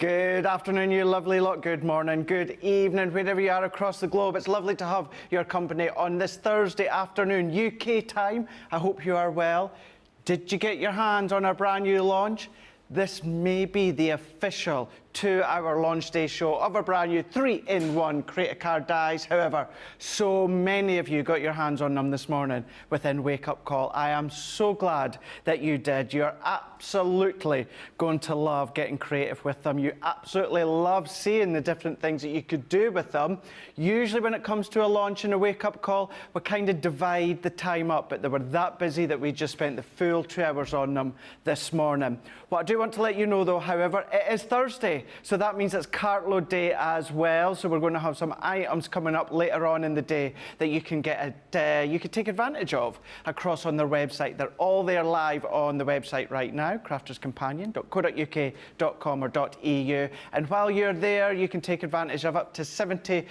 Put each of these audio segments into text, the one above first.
Good afternoon, you lovely lot. Good morning, good evening, wherever you are across the globe. It's lovely to have your company on this Thursday afternoon, UK time. I hope you are well. Did you get your hands on our brand new launch? This may be the official 2-hour launch day show of a brand new 3-in-1 Create a Card dies. However, so many of you got your hands on them this morning within Wake Up Call. I am so glad that you did. You're absolutely going to love getting creative with them. You absolutely love seeing the different things that you could do with them. Usually when it comes to a launch and a Wake Up Call, we kind of divide the time up, but they were that busy that we just spent the full 2 hours on them this morning. What I do want to let you know though, however, it is Thursday. So that means it's cartload day as well. So we're going to have some items coming up later on in the day that you can you can take advantage of across on their website. They're all there live on the website right now, crafterscompanion.co.uk.com or .eu. And while you're there, you can take advantage of up to 70%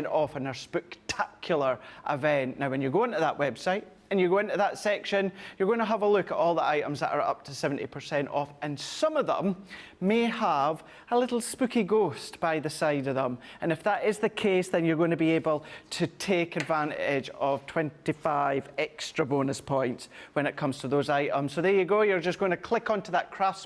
off on our spectacular event. Now, when you go into that website, and you go into that section, you're going to have a look at all the items that are up to 70% off, and some of them may have a little spooky ghost by the side of them. And if that is the case, then you're going to be able to take advantage of 25 extra bonus points when it comes to those items. So there you go, you're just going to click onto that craft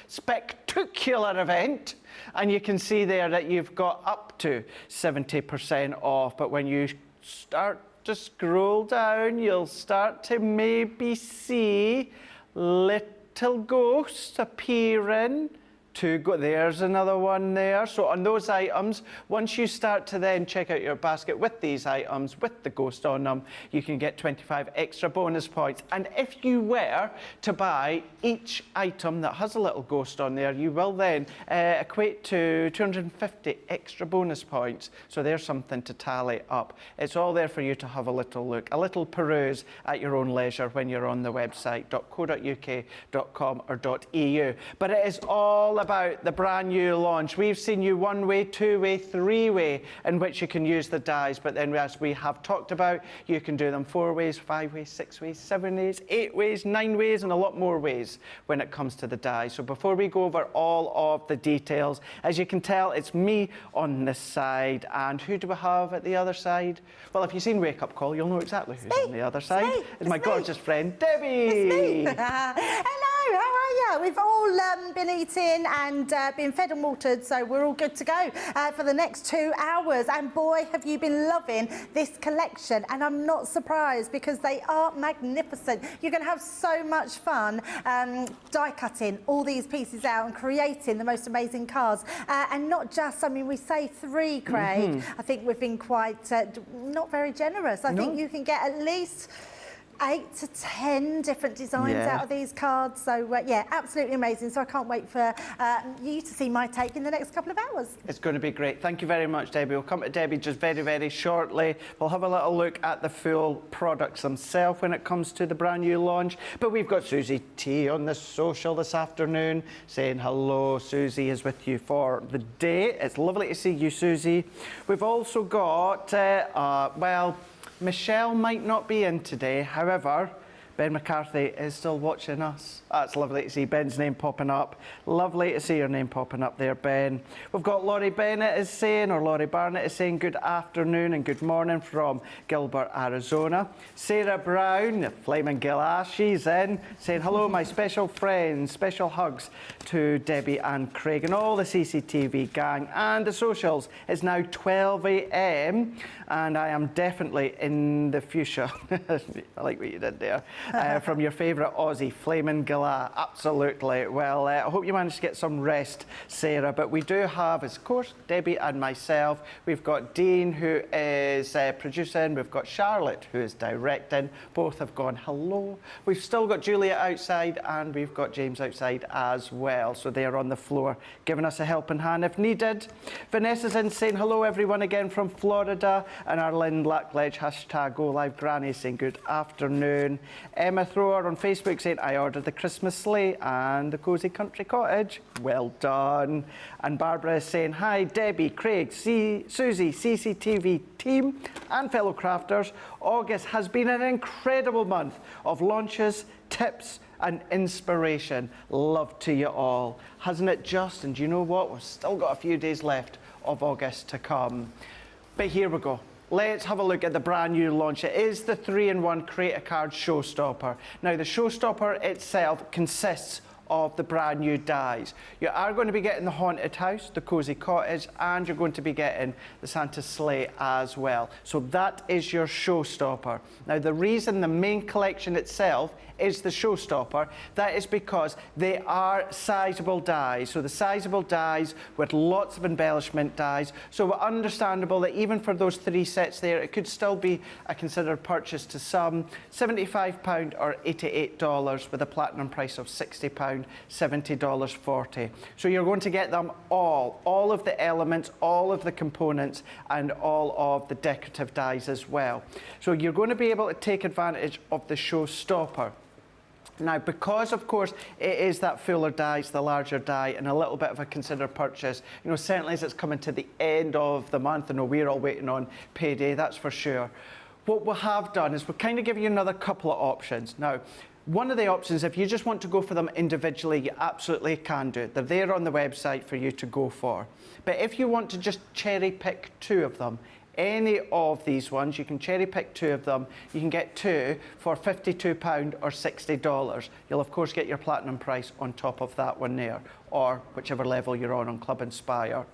spectacular event, and you can see there that you've got up to 70% off. But when you start to scroll down, you'll start to maybe see little ghosts appearing. There's another one there. So on those items, once you start to then check out your basket with these items, with the ghost on them, you can get 25 extra bonus points. And if you were to buy each item that has a little ghost on there, you will then equate to 250 extra bonus points. So there's something to tally up. It's all there for you to have a little look, a little peruse at your own leisure when you're on the website, .co.uk.com or .eu. But it is all about the brand new launch. We've seen you 1-way, 2-way, 3-way in which you can use the dies, but then as we have talked about, you can do them 4 ways, 5 ways, 6 ways, 7 ways, 8 ways, 9 ways, and a lot more ways when it comes to the dies. So before we go over all of the details, as you can tell, it's me on this side, and who do we have at the other side? Well, if you've seen Wake Up Call, you'll know exactly who's on the other side. It's my gorgeous friend, Debbie. Hello, how are you? We've all been eating and been fed and watered, so we're all good to go for the next 2 hours. And boy, have you been loving this collection. And I'm not surprised because they are magnificent. You're going to have so much fun die cutting all these pieces out and creating the most amazing cards. And not just, I mean, we say 3, Craig. I think we've been quite not very generous. I think you can get at least 8 to 10 different designs out of these cards. So yeah, absolutely amazing. So I can't wait for you to see my take in the next couple of hours. It's going to be great. Thank you very much, Debbie. We'll come to Debbie just very, very shortly. We'll have a little look at the full products themselves when it comes to the brand new launch. But we've got Susie T on the social this afternoon saying hello. Susie is with you for the day. It's lovely to see you, Susie. We've also got, well, Michelle might not be in today, however, Ben McCarthy is still watching us. That's lovely to see Ben's name popping up. Lovely to see your name popping up there, Ben. We've got Laurie Bennett is saying, or Laurie Barnett is saying, good afternoon and good morning from Gilbert, Arizona. Sarah Brown, the Flaming Gillass, she's in, saying, hello, my special friends, special hugs to Debbie and Craig and all the CCTV gang and the socials. It's now 12 a.m. and I am definitely in the fuchsia. I like what you did there. From your favourite Aussie, Flamin' Gala. Absolutely. Well, I hope you managed to get some rest, Sarah. But we do have, of course, Debbie and myself. We've got Dean, who is producing. We've got Charlotte, who is directing. Both have gone hello. We've still got Julia outside, and we've got James outside as well. So they're on the floor, giving us a helping hand if needed. Vanessa's in saying hello, everyone, again from Florida. And our Lynn Blackledge, #GoLiveGranny, saying good afternoon. Emma Thrower on Facebook saying, I ordered the Christmas sleigh and the Cosy Country Cottage. Well done. And Barbara is saying, hi, Debbie, Craig, Susie, CCTV team and fellow crafters. August has been an incredible month of launches, tips and inspiration. Love to you all. Hasn't it just? And do you know what? We've still got a few days left of August to come. But here we go. Let's have a look at the brand new launch. It is the 3-in-1 Create a Card Showstopper. Now, the Showstopper itself consists of the brand new dies. You are going to be getting the Haunted House, the Cozy Cottage, and you're going to be getting the Santa Sleigh as well. So that is your Showstopper. Now, the reason the main collection itself is the Showstopper, that is because they are sizable dies. So the sizable dies with lots of embellishment dies. So understandable that even for those 3 sets there, it could still be a considered purchase to some. £75 or $88 with a platinum price of £60, $70.40. So you're going to get them all of the elements, all of the components, and all of the decorative dies as well. So you're going to be able to take advantage of the Showstopper. Now, because of course it is that fuller dies, the larger die, and a little bit of a considered purchase, you know, certainly as it's coming to the end of the month, I know we're all waiting on payday, that's for sure. What we have done is we'll kind of give you another couple of options. Now, one of the options, if you just want to go for them individually, you absolutely can do it. They're there on the website for you to go for. But if you want to just cherry pick 2 of them, any of these ones, you can cherry pick 2 of them. You can get 2 for £52 or $60. You'll of course get your platinum price on top of that one there, or whichever level you're on Club Inspire.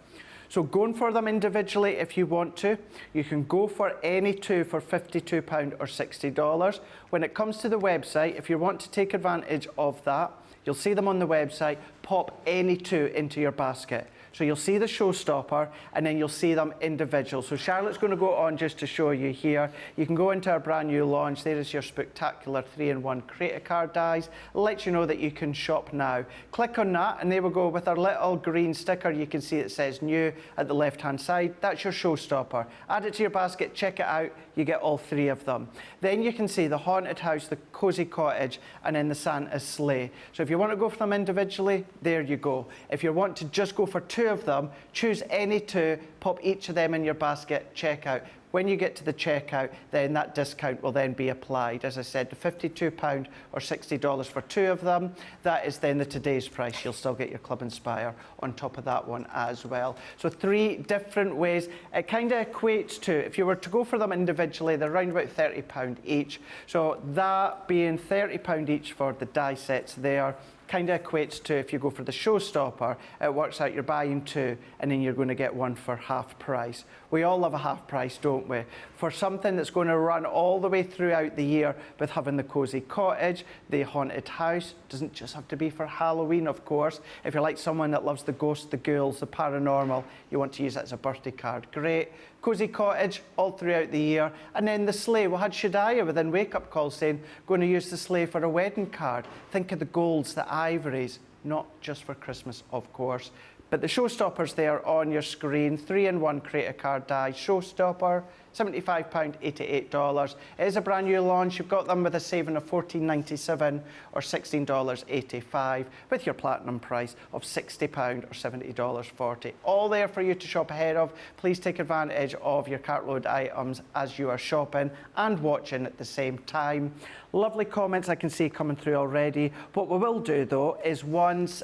So going for them individually if you want to, you can go for any 2 for £52 or $60. When it comes to the website, if you want to take advantage of that, you'll see them on the website, pop any 2 into your basket. So you'll see the Showstopper and then you'll see them individual. So Charlotte's going to go on just to show you here. You can go into our brand new launch. There is your spectacular 3-in-1 Create a Card dies. I'll let you know that you can shop now. Click on that and there we go with our little green sticker. You can see it says new at the left hand side. That's your Showstopper. Add it to your basket, check it out. You get all 3 of them. Then you can see the Haunted House, the Cozy Cottage, and then the Santa Sleigh. So if you want to go for them individually, there you go. If you want to just go for 2 of them, choose any 2, pop each of them in your basket, check out. When you get to the checkout, then that discount will then be applied. As I said, the £52 or $60 for 2 of them, that is then the today's price. You'll still get your Club Inspire on top of that one as well. So 3 different ways. It kind of equates to, if you were to go for them individually, they're around about £30 each. So that being £30 each for the die sets there, kind of equates to, if you go for the Showstopper, it works out you're buying 2 and then you're going to get 1 for half price. We all love a half price, don't we? For something that's going to run all the way throughout the year with having the Cozy Cottage, the Haunted House, doesn't just have to be for Halloween, of course. If you're like someone that loves the ghosts, the ghouls, the paranormal, you want to use it as a birthday card, great. Cozy Cottage all throughout the year. And then the Sleigh. We had Shadiah within Wake Up Call saying, going to use the Sleigh for a wedding card. Think of the golds, the ivories, not just for Christmas, of course. But the Showstopper's there on your screen. 3-in-1 Create a Card die Showstopper, £75, $88. It is a brand new launch. You've got them with a saving of $14.97 or $16.85 with your platinum price of £60 or $70.40. All there for you to shop ahead of. Please take advantage of your cartload items as you are shopping and watching at the same time. Lovely comments I can see coming through already. What we will do though is once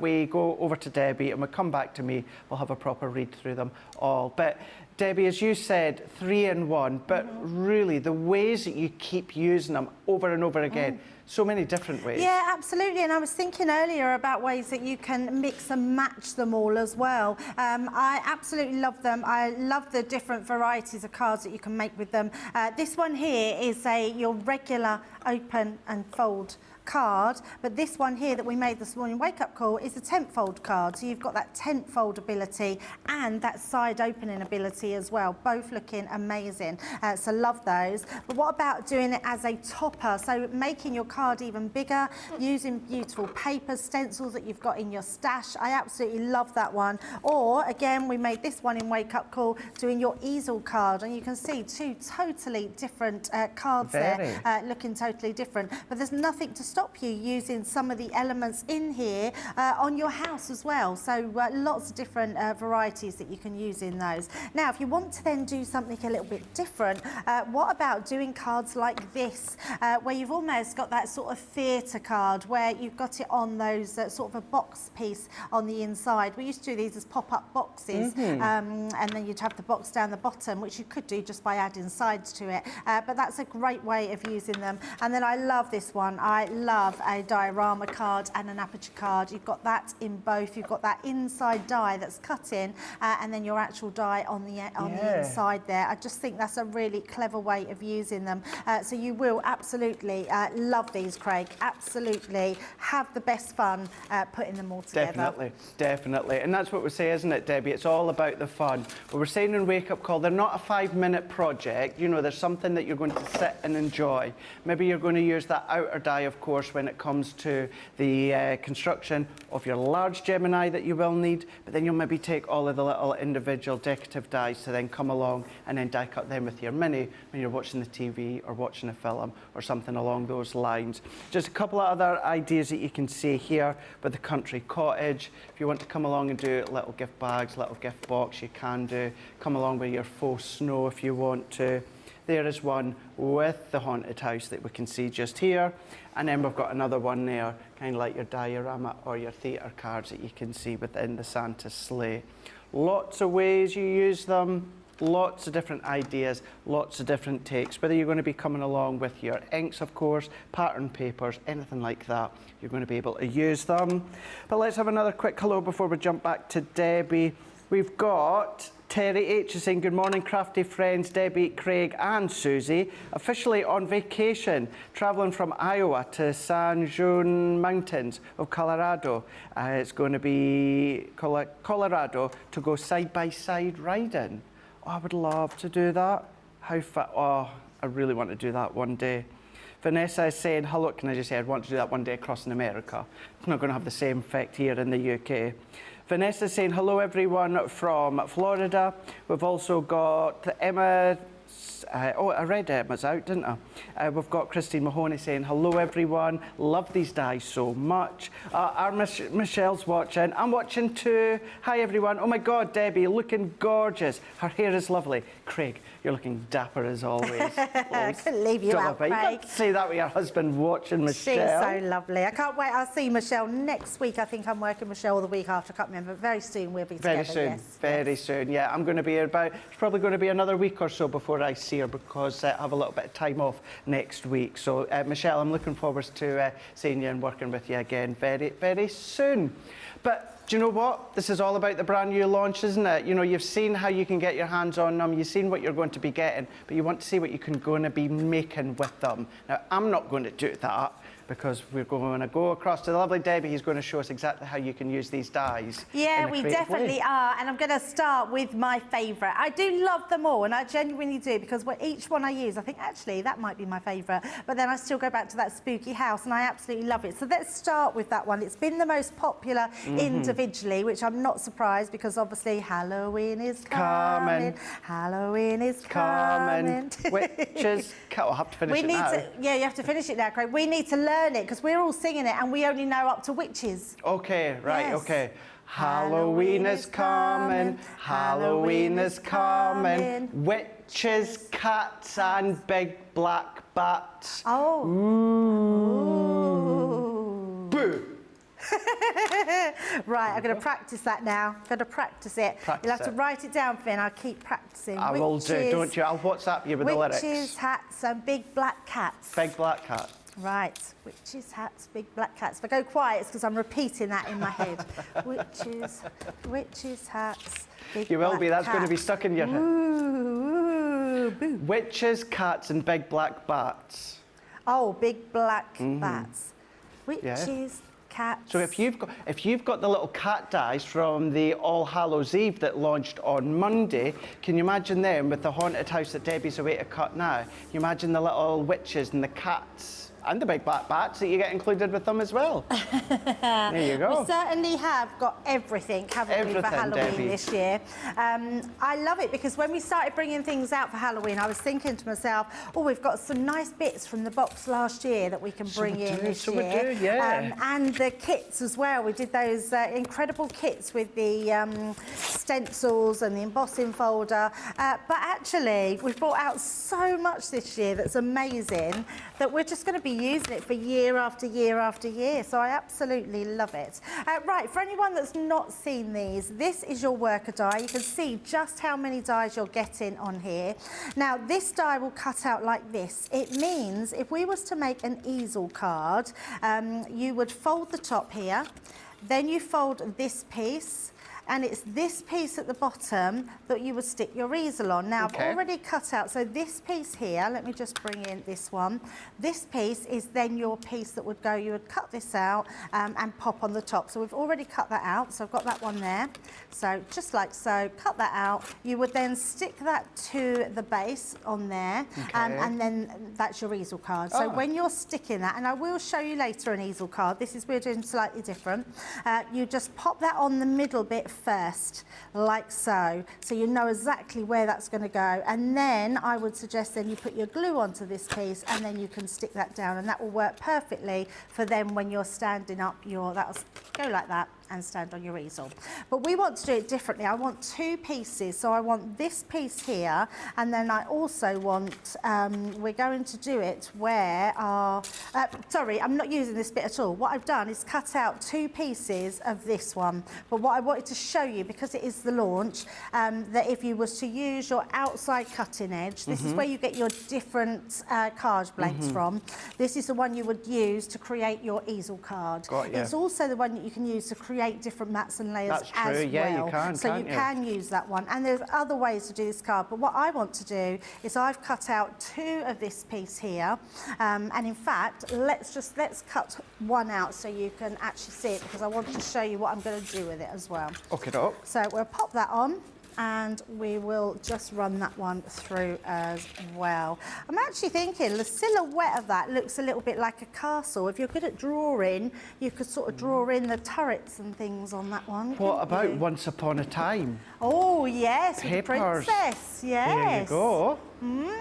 we go over to Debbie and we come back to me, we'll have a proper read through them all. But Debbie, as you said, 3-in-1, but really the ways that you keep using them over and over again, so many different ways. Yeah, absolutely. And I was thinking earlier about ways that you can mix and match them all as well. I absolutely love them. I love the different varieties of cards that you can make with them. This one here is your regular open and fold card, but this one here that we made this morning wake up call is a tent fold card, so you've got that tent fold ability and that side opening ability as well, both looking amazing, so love those. But what about doing it as a topper, so making your card even bigger, using beautiful paper stencils that you've got in your stash? I absolutely love that one. Or again, we made this one in wake up call, doing your easel card, and you can see 2 totally different cards there, looking totally different, but there's nothing to stop you using some of the elements in here on your house as well. So lots of different varieties that you can use in those. Now, if you want to then do something a little bit different, what about doing cards like this, where you've almost got that sort of theatre card, where you've got it on those sort of a box piece on the inside. We used to do these as pop-up boxes, and then you'd have the box down the bottom, which you could do just by adding sides to it. But that's a great way of using them. And then I love this one. I love a diorama card and an aperture card. You've got that in both. You've got that inside die that's cut in, and then your actual die on the inside there. I just think that's a really clever way of using them. So you will absolutely love these, Craig. Absolutely have the best fun putting them all together. Definitely, definitely. And that's what we say, isn't it, Debbie? It's all about the fun. But we're saying in Wake Up Call, they're not a 5-minute project. You know, there's something that you're going to sit and enjoy. Maybe you're going to use that outer die, of course, when it comes to the construction of your large Gemini that you will need, but then you'll maybe take all of the little individual decorative dies to then come along and then die cut them with your mini when you're watching the TV or watching a film or something along those lines. Just a couple of other ideas that you can see here with the country cottage. If you want to come along and do little gift bags, little gift box, you can do. Come along with your faux snow if you want to. There is one with the haunted house that we can see just here. And then we've got another one there, kind of like your diorama or your theatre cards that you can see within the Santa sleigh. Lots of ways you use them, lots of different ideas, lots of different takes. Whether you're going to be coming along with your inks, of course, pattern papers, anything like that, you're going to be able to use them. But let's have another quick hello before we jump back to Debbie. We've got Terry H is saying, good morning, crafty friends, Debbie, Craig and Susie. Officially on vacation, travelling from Iowa to San Juan Mountains of Colorado. It's going to be Colorado to go side-by-side riding. Oh, I would love to do that. How far? Oh, I really want to do that one day. Vanessa is saying, hello, can I just say, I'd want to do that one day across in America. It's not going to have the same effect here in the UK. Vanessa is saying, hello everyone from Florida. We've also got Emma. Oh, I read Emma's out, didn't I? We've got Christine Mahoney saying, hello everyone, love these dies so much. Our Michelle's watching. I'm watching too. Hi everyone. Oh my God, Debbie, looking gorgeous. Her hair is lovely. Craig, you're looking dapper as always. I couldn't leave you out, Craig. You can't say that with your husband watching Michelle. She's so lovely. I can't wait. I'll see Michelle next week. I think I'm working Michelle the week after. I can't remember. Very soon we'll be together. Very soon. Yes, very soon. Yeah, I'm going to be about, it's probably going to be another week or so before I see her because I have a little bit of time off next week. So, Michelle, I'm looking forward to seeing you and working with you again very, very soon. But do you know what? This is all about the brand new launch, isn't it? You know, you've seen how you can get your hands on them, you've seen what you're going to be getting, but you want to see what you can going to be making with them. Now, I'm not going to do that because we're going to go across to the lovely Debbie who's going to show us exactly how you can use these dies. Yeah, we definitely are. And I'm going to start with my favourite. I do love them all, and I genuinely do, because each one I use, I think, actually, that might be my favourite. But then I still go back to that spooky house, and I absolutely love it. So let's start with that one. It's been the most popular individually, which I'm not surprised, because obviously Halloween is coming. Halloween is coming. Witches, I'll have to finish it now. Yeah, you have to finish it now, Craig. We need to learn it because we're all singing it and we only know up to witches. Okay, right, Yes. okay. Halloween is coming, Halloween is coming. Witches, cats and big black bats. Oh. Ooh. Boo. Right, I'm going to practice that now. I'm going to practice it. You'll have to write it down for me and I'll keep practicing. I will do, don't you? I'll WhatsApp you with the lyrics. Witches, hats and big black cats. Big black cat. Right, witches, hats, big black cats. If I go quiet, it's because I'm repeating that in my head. Witches, hats, big You will black be, that's cat. going to be stuck in your head. Ooh, boo. Witches, cats and big black bats. Oh, big black bats. Witches, cats. So if you've got the little cat dies from the All Hallows Eve that launched on Monday, can you imagine them with the haunted house that Debbie's away to cut now? You imagine the little witches and the cats And the big black bats that you get included with them as well. There you go. We certainly have got everything, haven't we, for Halloween Debbie. this year. I love it because when we started bringing things out for Halloween, I was thinking to myself, oh, we've got some nice bits from the box last year that we can bring in this year. So we do, yeah. And the kits as well. We did those incredible kits with the stencils and the embossing folder. But actually, we've brought out so much this year that's amazing that we're just going to be using it for year after year after year. So I absolutely love it. Right, for anyone that's not seen these, this is your worker die. You can see just how many dies you're getting on here. Now, this die will cut out like this. It means if we was to make an easel card, you would fold the top here, then you fold this piece, and it's this piece at the bottom that you would stick your easel on. Now, I've already cut out, so this piece here, let me just bring in this one. This piece is then your piece that would go, you would cut this out and pop on the top. So we've already cut that out, so I've got that one there. So just like so, cut that out. You would then stick that to the base on there, and then that's your easel card. So when you're sticking that, and I will show you later an easel card, this is, we're doing slightly different. You just pop that on the middle bit first, like so. So you know exactly where that's going to go. And then I would suggest then you put your glue onto this piece and then you can stick that down, and that will work perfectly for them when you're standing up that'll go like that and stand on your easel. But we want to do it differently. I want two pieces. So I want this piece here, and then I also want, we're going to do it where our, sorry, I'm not using this bit at all. What I've done is cut out two pieces of this one. But what I wanted to show you, because it is the launch, that if you was to use your outside cutting edge, this is where you get your different card blanks from. This is the one you would use to create your easel card. It's also the one that you can use to create different mats and layers as well. You can, so you can use that one. And there's other ways to do this card, but what I want to do is I've cut out two of this piece here. And in fact, let's cut one out so you can actually see it, because I want to show you what I'm going to do with it as well. Okay, doke. So we'll pop that on, and we will just run that one through as well. I'm actually thinking the silhouette of that looks a little bit like a castle. If you're good at drawing, you could sort of draw in the turrets and things on that one. What about Once Upon a Time? Oh, yes, with the Papers. princess, yes. There you go.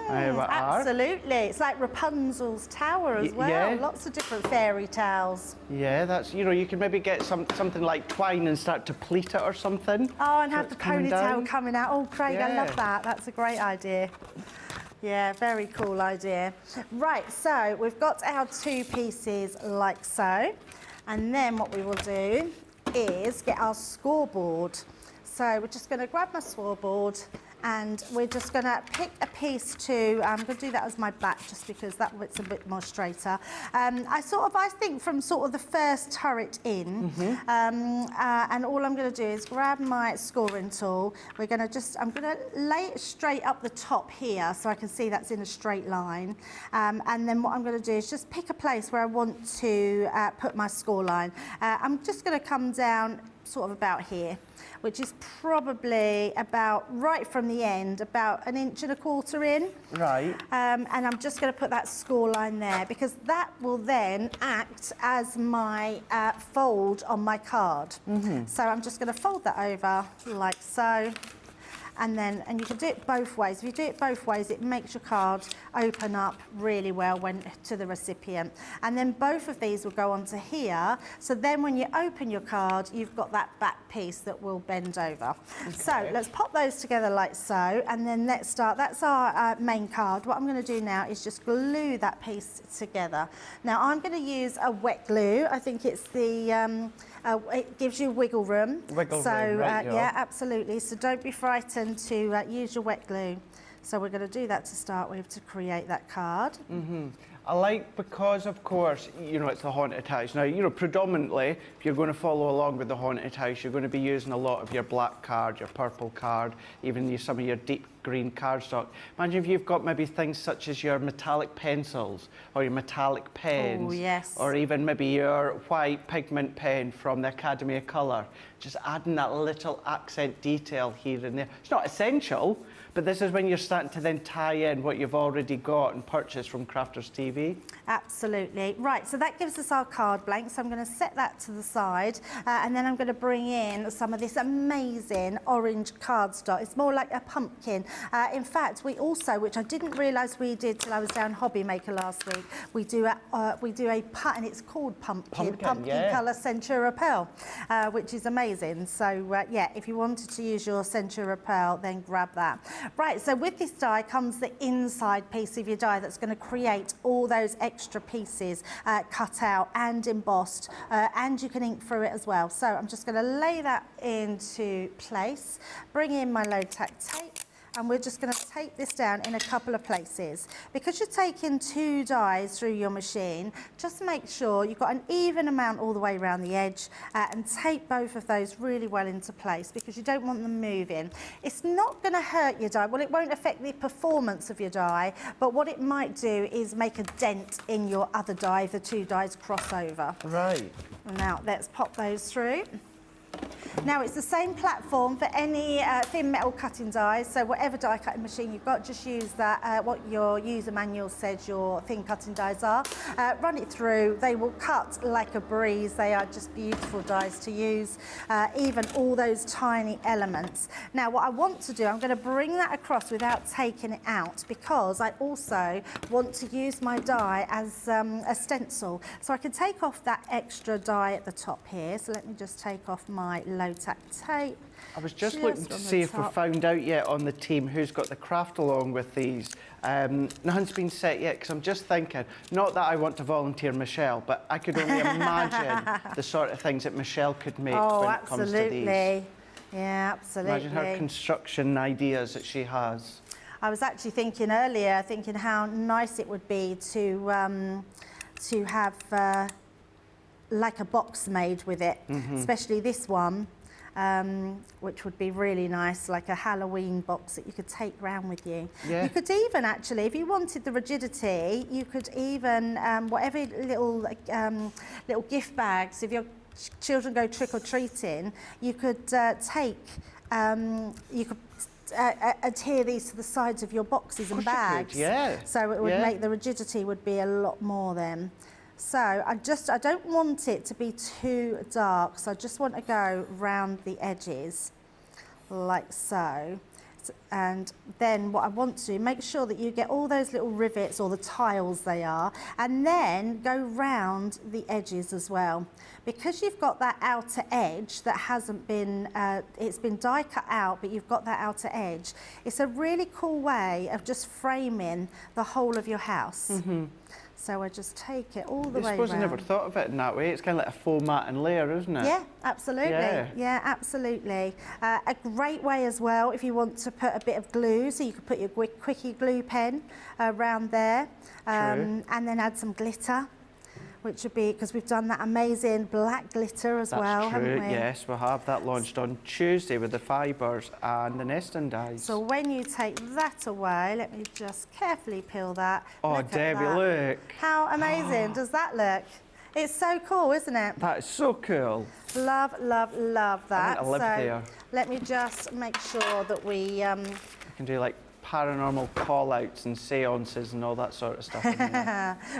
Absolutely. It's like Rapunzel's tower as well. Yeah. Lots of different fairy tales. Yeah, that's, you know, you can maybe get something like twine and start to pleat it or something. Oh, and so have the it's coming ponytail down. coming out. Oh, Craig, I love that. That's a great idea. Yeah, very cool idea. Right, so we've got our two pieces like so. And then what we will do is get our scoreboard. So we're just going to grab my scoreboard, and we're just going to pick a piece to, I'm going to do that as my back just because that bit's a bit more straighter. I think from sort of the first turret in, and all I'm going to do is grab my scoring tool. I'm going to lay it straight up the top here so I can see that's in a straight line. And then what I'm going to do is just pick a place where I want to put my score line. I'm just going to come down sort of about here, which is probably about right from the end, about 1.25 inches in. Right. And I'm just going to put that score line there, because that will then act as my fold on my card. So I'm just going to fold that over like so. And you can do it both ways. If you do it both ways, it makes your card open up really well to the recipient. And then both of these will go onto here. So then when you open your card, you've got that back piece that will bend over. So let's pop those together like so. And then let's start. That's our main card. What I'm going to do now is just glue that piece together. Now I'm going to use a wet glue. I think it's the... it gives you wiggle room. Right, yeah, absolutely. So don't be frightened to use your wet glue. So we're going to do that to start with to create that card. I like, because of course, you know, it's the haunted house. Now, you know, predominantly, if you're going to follow along with the haunted house, you're going to be using a lot of your black card, your purple card, even some of your deep green cardstock. Imagine if you've got maybe things such as your metallic pencils or your metallic pens. Oh, yes. Or even maybe your white pigment pen from the Academy of Colour. Just adding that little accent detail here and there. It's not essential, but this is when you're starting to then tie in what you've already got and purchased from Crafters TV. Absolutely. Right, so that gives us our card blank. So I'm going to set that to the side and then I'm going to bring in some of this amazing orange cardstock. It's more like a pumpkin. In fact, we also, which I didn't realise we did till I was down Hobby Maker last week, we do a putt, and it's called pumpkin yeah. colour Centura Pearl, which is amazing. So yeah, if you wanted to use your Centura Pearl, then grab that. Right, so with this die comes the inside piece of your die that's going to create all those extra pieces cut out and embossed, and you can ink through it as well. So I'm just going to lay that into place, bring in my low tack tape, and we're just going to tape this down in a couple of places. Because you're taking 2 dies through your machine, just make sure you've got an even amount all the way around the edge and tape both of those really well into place because you don't want them moving. It's not going to hurt your die. Well, it won't affect the performance of your die, but what it might do is make a dent in your other die if the 2 dies cross over. Right. Now, let's pop those through. Now it's the same platform for any thin metal cutting dies, so whatever die cutting machine you've got, just use that, what your user manual says your thin cutting dies are. Run it through, they will cut like a breeze. They are just beautiful dies to use, even all those tiny elements. Now what I want to do, I'm going to bring that across without taking it out because I also want to use my die as a stencil. So I can take off that extra die at the top here, so let me just take off my low tack tape. I was just looking to see if we found out yet on the team who's got the craft along with these. Nothing's been set yet because I'm just thinking, not that I want to volunteer Michelle, but I could only imagine the sort of things that Michelle could make when it comes to these. Yeah, absolutely. Imagine her construction ideas that she has. I was actually thinking earlier, how nice it would be to have like a box made with it, especially this one, which would be really nice, like a Halloween box that you could take round with you. Yeah. You could even actually, if you wanted the rigidity, you could even, whatever little gift bags, if your children go trick-or-treating, you could adhere these to the sides of your boxes and bags. Yeah. So it would make the rigidity would be a lot more then. So I don't want it to be too dark, so I just want to go round the edges like so. And then what I want to do, make sure that you get all those little rivets, or the tiles they are, and then go round the edges as well. Because you've got that outer edge that hasn't been, it's been die cut out, but you've got that outer edge, it's a really cool way of just framing the whole of your house. So I just take it all the way around. I suppose I never thought of it in that way. It's kind of like a faux mat and layer, isn't it? Yeah, absolutely. Yeah, absolutely. A great way as well if you want to put a bit of glue, so you could put your quickie glue pen around there, and then add some glitter, which would be, because we've done that amazing black glitter as well, haven't we? Yes, we have. That launched on Tuesday with the fibres and the nesting dies. So when you take that away, let me just carefully peel that. Oh, Debbie, look. How amazing does that look? It's so cool, isn't it? That is so cool. Love, love, love that. I live there. Let me just make sure that we can do like paranormal call-outs and seances and all that sort of stuff.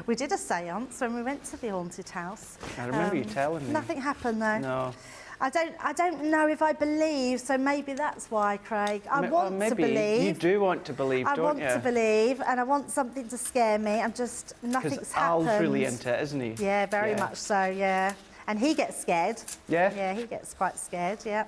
We did a seance when we went to the haunted house. I remember you telling me. Nothing happened though. No. I don't know if I believe, so maybe that's why, Craig. I want to believe. You do want to believe, don't you? I want to believe, and I want something to scare me. Nothing's happened. Al's really into it, isn't he? Yeah, very much so, yeah. And he gets scared. Yeah? Yeah, he gets quite scared, yeah.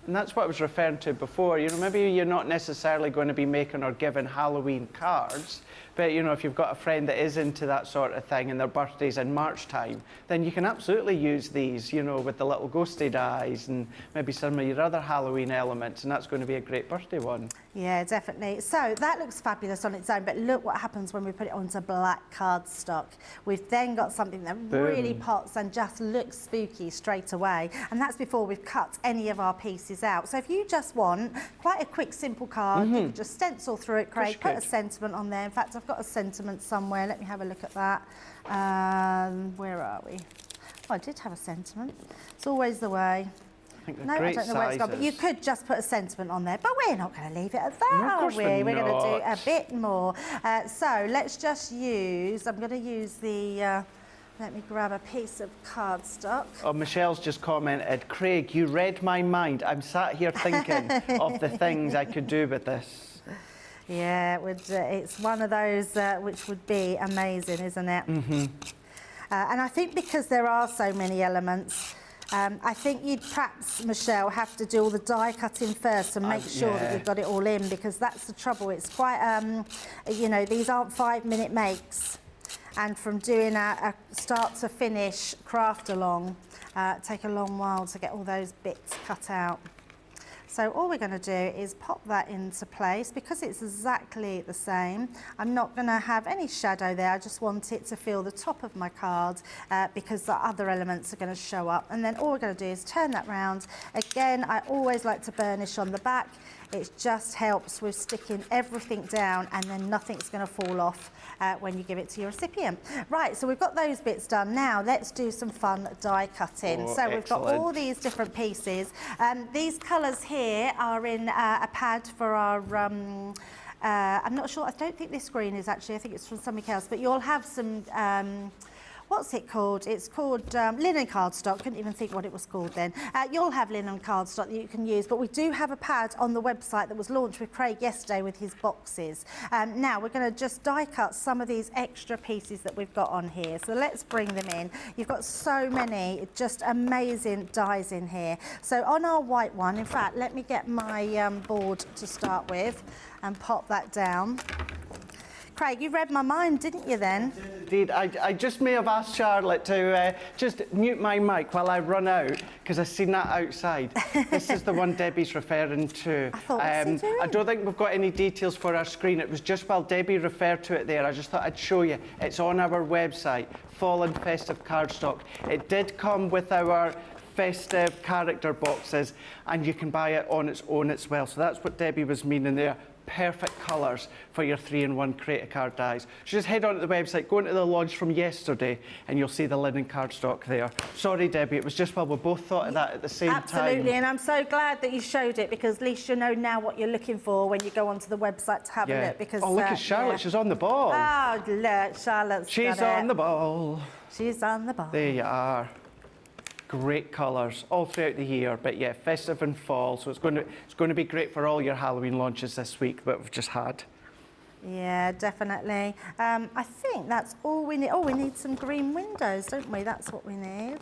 And that's what I was referring to before. You know, maybe you're not necessarily going to be making or giving Halloween cards, but, you know, if you've got a friend that is into that sort of thing and their birthday's in March time, then you can absolutely use these, you know, with the little ghosty dies and maybe some of your other Halloween elements, and that's going to be a great birthday one. Yeah, definitely. So that looks fabulous on its own, but look what happens when we put it onto black cardstock. We've then got something that really pops and just looks spooky straight away. And that's before we've cut any of our pieces these out. So if you just want quite a quick, simple card, you can just stencil through it, Craig, put a sentiment on there. In fact, I've got a sentiment somewhere. Let me have a look at that. Where are we? Oh, I did have a sentiment. It's always the way. No, I don't know where it's gone, but you could just put a sentiment on there. But we're not going to leave it at that, are we? We're going to do a bit more. So let's just use, I'm going to use the, let me grab a piece of cardstock. Oh, Michelle's just commented, Craig, you read my mind. I'm sat here thinking of the things I could do with this. Yeah, it's one of those which would be amazing, isn't it? And I think because there are so many elements, I think you'd perhaps, Michelle, have to do all the die cutting first and make sure that you've got it all in, because that's the trouble. It's quite, you know, these aren't 5-minute makes. And from doing a start to finish craft along, take a long while to get all those bits cut out. So all we're going to do is pop that into place. Because it's exactly the same, I'm not going to have any shadow there. I just want it to feel the top of my card because the other elements are going to show up. And then all we're going to do is turn that round. Again, I always like to burnish on the back. It just helps with sticking everything down, and then nothing's going to fall off when you give it to your recipient. Right, so we've got those bits done. Now let's do some fun die cutting. So we've got all these different pieces. These colours here are in a pad for our I'm not sure, I don't think this green is actually, I think it's from something else, but you'll have some what's it called? It's called linen cardstock. Couldn't even think what it was called then. You'll have linen cardstock that you can use, but we do have a pad on the website that was launched with Craig yesterday with his boxes. Now we're going to just die cut some of these extra pieces that we've got on here. So let's bring them in. You've got so many just amazing dies in here. So on our white one, in fact, let me get my board to start with and pop that down. Craig, you read my mind, didn't you then? Indeed. I just may have asked Charlotte to just mute my mic while I run out, because I've seen that outside. This is the one Debbie's referring to. I thought, what's he doing? I don't think we've got any details for our screen. It was just while Debbie referred to it there, I just thought I'd show you. It's on our website, Fall and Festive Cardstock. It did come with our festive character boxes, and you can buy it on its own as well. So that's what Debbie was meaning there. Perfect colours for your 3-in-1 Create-A-Card dies. So just head on to the website, go into the launch from yesterday, and you'll see the linen cardstock there. Sorry, Debbie, it was just while we both thought of that at the same time. Absolutely, and I'm so glad that you showed it, because at least you know now what you're looking for when you go onto the website to have a look. Because, oh, look at Charlotte, she's on the ball. Oh, look, Charlotte's She's on the ball. She's on the ball. There you are. Great colours all throughout the year, but yeah, festive and fall, so it's going to be great for all your Halloween launches this week that we've just had. Yeah, definitely. I think that's all we need. Oh, we need some green windows, don't we? That's what we need.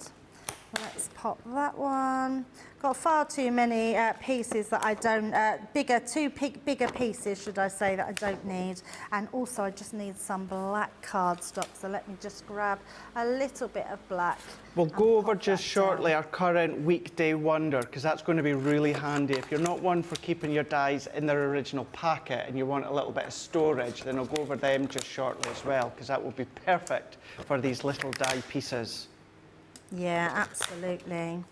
Let's pop that one. Got far too many pieces that I don't, bigger pieces, should I say, that I don't need. And also I just need some black cardstock. So let me just grab a little bit of black. We'll go over just shortly our current weekday wonder, because that's going to be really handy. If you're not one for keeping your dies in their original packet and you want a little bit of storage, then I'll go over them just shortly as well, because that will be perfect for these little die pieces. Yeah, absolutely.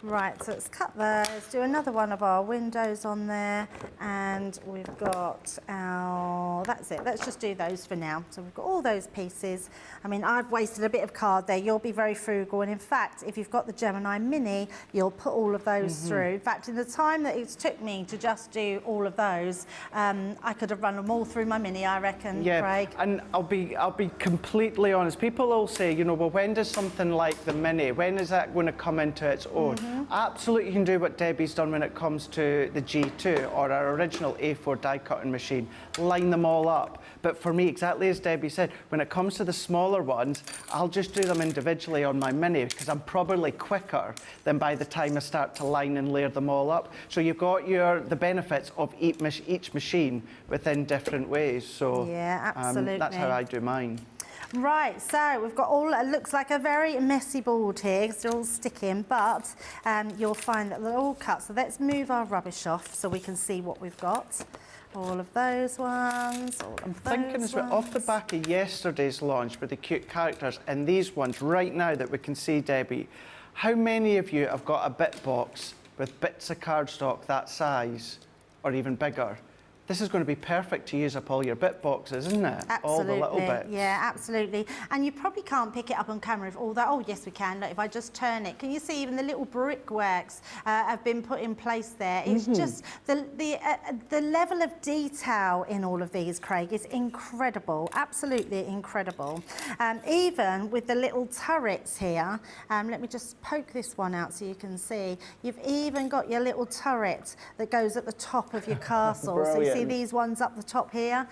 Right, so let's cut those, do another one of our windows on there, and we've got our, that's it, let's just do those for now. So we've got all those pieces. I mean, I've wasted a bit of card there. You'll be very frugal, and in fact, if you've got the Gemini Mini, you'll put all of those through. In fact, in the time that it took me to just do all of those, I could have run them all through my Mini, I reckon, Craig. And I'll be completely honest. People all say, you know, well, when does something like the Mini, when is that going to come into its own? Absolutely, you can do what Debbie's done when it comes to the G2 or our original A4 die cutting machine. Line them all up. But for me, exactly as Debbie said, when it comes to the smaller ones, I'll just do them individually on my Mini, because I'm probably quicker than by the time I start to line and layer them all up. So you've got the benefits of each machine within different ways. So yeah, absolutely. That's how I do mine. Right, so we've got all, it looks like a very messy board here because they're all sticking, but you'll find that they're all cut. So let's move our rubbish off so we can see what we've got. All of those ones, all of those ones. I'm thinking as well, off the back of yesterday's launch with the cute characters and these ones right now that we can see, Debbie, how many of you have got a bit box with bits of cardstock that size or even bigger, this is going to be perfect to use up all your bit boxes, isn't it? Absolutely. All the little bits. Yeah, absolutely. And you probably can't pick it up on camera if all that, oh yes we can, look, if I just turn it. Can you see even the little brickworks have been put in place there? It's just, the level of detail in all of these, Craig, is incredible, absolutely incredible. Even with the little turrets here, let me just poke this one out so you can see, you've even got your little turret that goes at the top of your castle. So you see these ones up the top here,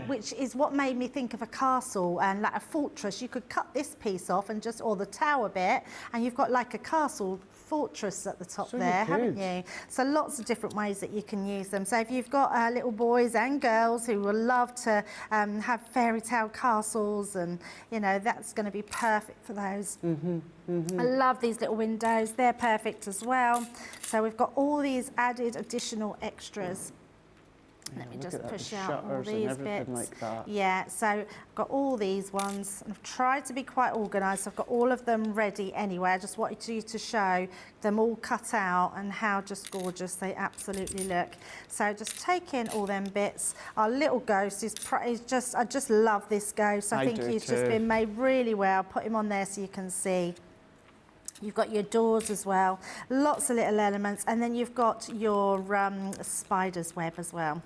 which is what made me think of a castle and like a fortress. You could cut this piece off and just, or the tower bit, and you've got like a castle fortress at the top there, haven't you? So lots of different ways that you can use them. So if you've got little boys and girls who will love to have fairy tale castles, and you know, that's going to be perfect for those. I love these little windows, they're perfect as well. So we've got all these added additional extras. Let me just push out all these bits. Like that. Yeah, so I've got all these ones. I've tried to be quite organised. I've got all of them ready anyway. I just wanted you to show them all cut out and how just gorgeous they absolutely look. So just take in all them bits. Our little ghost is just, I just love this ghost. I think he's just been made really well. Put him on there so you can see. You've got your doors as well, lots of little elements, and then you've got your spider's web as well.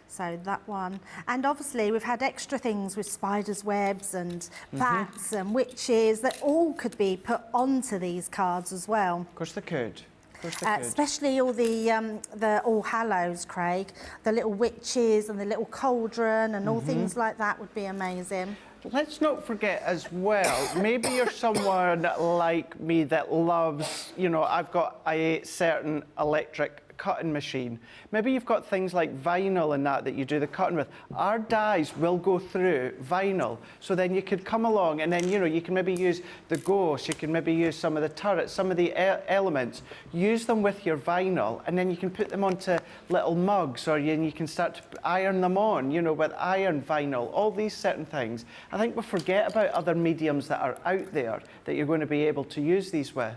So that one. And obviously we've had extra things with spiders' webs and bats and witches that all could be put onto these cards as well. Of course they could. Especially all the All Hallows, Craig, the little witches and the little cauldron and all things like that would be amazing. Let's not forget as well, maybe you're someone like me that loves, you know, I've got a certain electric cutting machine. Maybe you've got things like vinyl and that you do the cutting with. Our dies will go through vinyl, so then you could come along and then, you know, you can maybe use the ghost, you can maybe use some of the turrets, some of the elements, use them with your vinyl, and then you can put them onto little mugs, or you can start to iron them on, you know, with iron vinyl, all these certain things. I think we forget about other mediums that are out there that you're going to be able to use these with.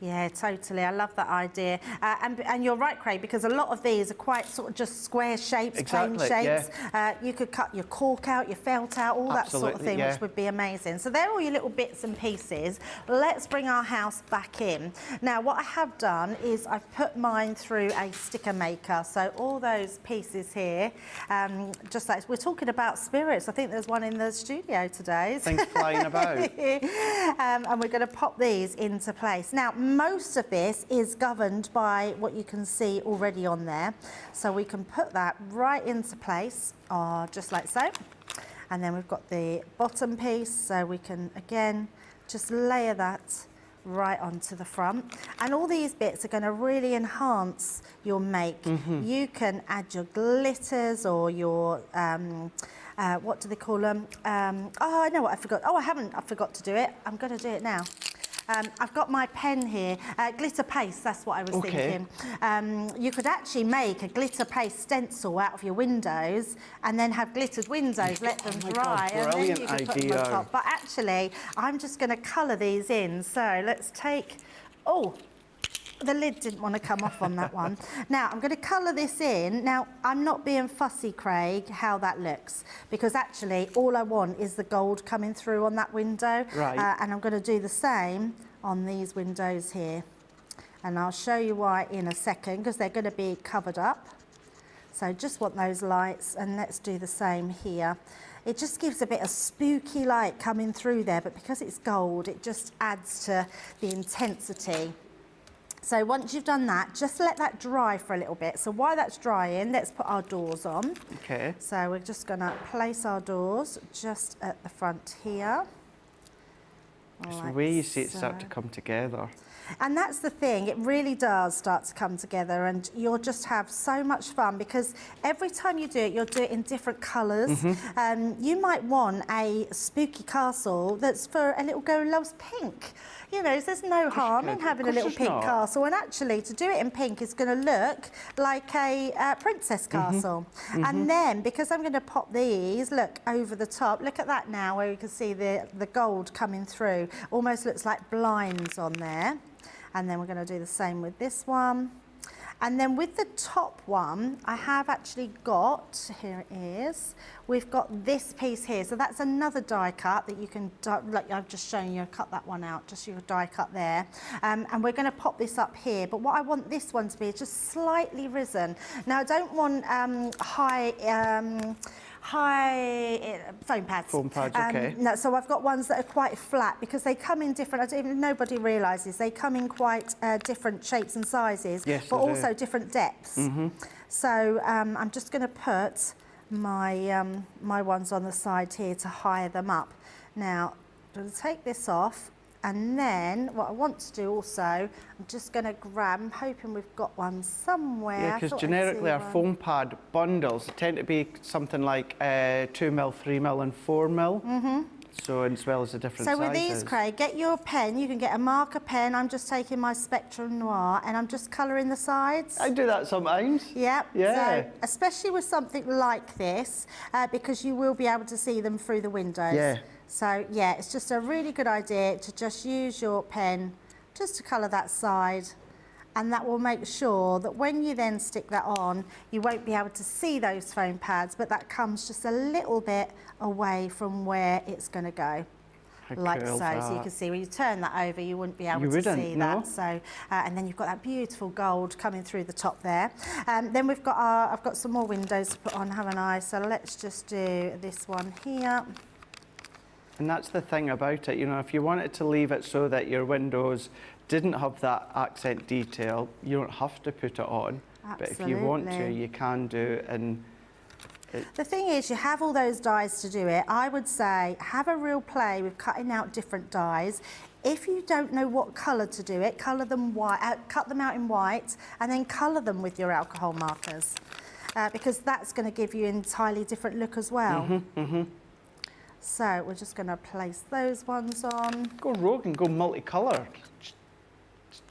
Yeah, totally. I love that idea. And you're right, Craig, because a lot of these are quite sort of just square shapes, plain shapes. Yeah. You could cut your cork out, your felt out, all that sort of thing, which would be amazing. So they're all your little bits and pieces. Let's bring our house back in. Now, what I have done is I've put mine through a sticker maker. So all those pieces here, just like we're talking about spirits. I think there's one in the studio today. Things flying about. And we're going to pop these into place. Now, most of this is governed by what you can see already on there. So we can put that right into place, just like so. And then we've got the bottom piece, so we can, again, just layer that right onto the front. And all these bits are going to really enhance your make. You can add your glitters or your... what do they call them? Oh, I know what I forgot. Oh, I forgot to do it. I'm going to do it now. I've got my pen here, glitter paste, that's what I was thinking. You could actually make a glitter paste stencil out of your windows and then have glittered windows, let them dry, and then you can put them on top. But actually, I'm just going to colour these in. So let's take, the lid didn't want to come off on that one. Now, I'm going to colour this in. Now, I'm not being fussy, Craig, how that looks, because actually all I want is the gold coming through on that window. Right. And I'm going to do the same on these windows here. And I'll show you why in a second, because they're going to be covered up. So just want those lights, and let's do the same here. It just gives a bit of spooky light coming through there, but because it's gold, it just adds to the intensity. So once you've done that, just let that dry for a little bit. So while that's drying, let's put our doors on. Okay. So we're just going to place our doors just at the front here. It's the way you see it start to come together. And that's the thing, it really does start to come together, and you'll just have so much fun because every time you do it, you'll do it in different colours. You might want a spooky castle that's for a little girl who loves pink. You know, there's no harm in having a little pink castle, and actually to do it in pink is going to look like a princess castle. And then, because I'm going to pop these, look, over the top, look at that now where you can see the gold coming through. Almost looks like blinds on there. And then we're going to do the same with this one. And then with the top one, I have actually got, here it is, we've got this piece here. So that's another die cut that you can, like I've just shown you, cut that one out, just your die cut there. And we're going to pop this up here. But what I want this one to be is just slightly risen. Now I don't want high foam pads. Foam pads, okay. No, so I've got ones that are quite flat because they come in different, I don't even, nobody realises, they come in quite different shapes and sizes, yes, but also different depths. So I'm just going to put my, my ones on the side here to higher them up. Now, I'm going to take this off. And then what I want to do also, I'm just going to grab, I'm hoping we've got one somewhere. Yeah, because generically our foam pad bundles tend to be something like 2mm, 3mm and 4mm. So as well as the different sizes. So with these, Craig, get your pen, you can get a marker pen. I'm just taking my Spectrum Noir and I'm just colouring the sides. I do that sometimes. Yep. Yeah. So, especially with something like this, because you will be able to see them through the windows. Yeah. So yeah, it's just a really good idea to just use your pen just to colour that side, and that will make sure that when you then stick that on, you won't be able to see those foam pads, but that comes just a little bit away from where it's going to go. Like so. So you can see when you turn that over, you wouldn't be able to see that. So, and then you've got that beautiful gold coming through the top there. Then we've got I've got some more windows to put on, haven't I? So let's just do this one here. And that's the thing about it, you know, if you wanted to leave it so that your windows didn't have that accent detail, you don't have to put it on. Absolutely. But if you want to, you can do. And the thing is, you have all those dies to do it. I would say have a real play with cutting out different dies. If you don't know what colour to do it, colour them white, cut them out in white, and then colour them with your alcohol markers, because that's going to give you an entirely different look as well. So we're just going to place those ones on. Go rogue and go multicolour. Just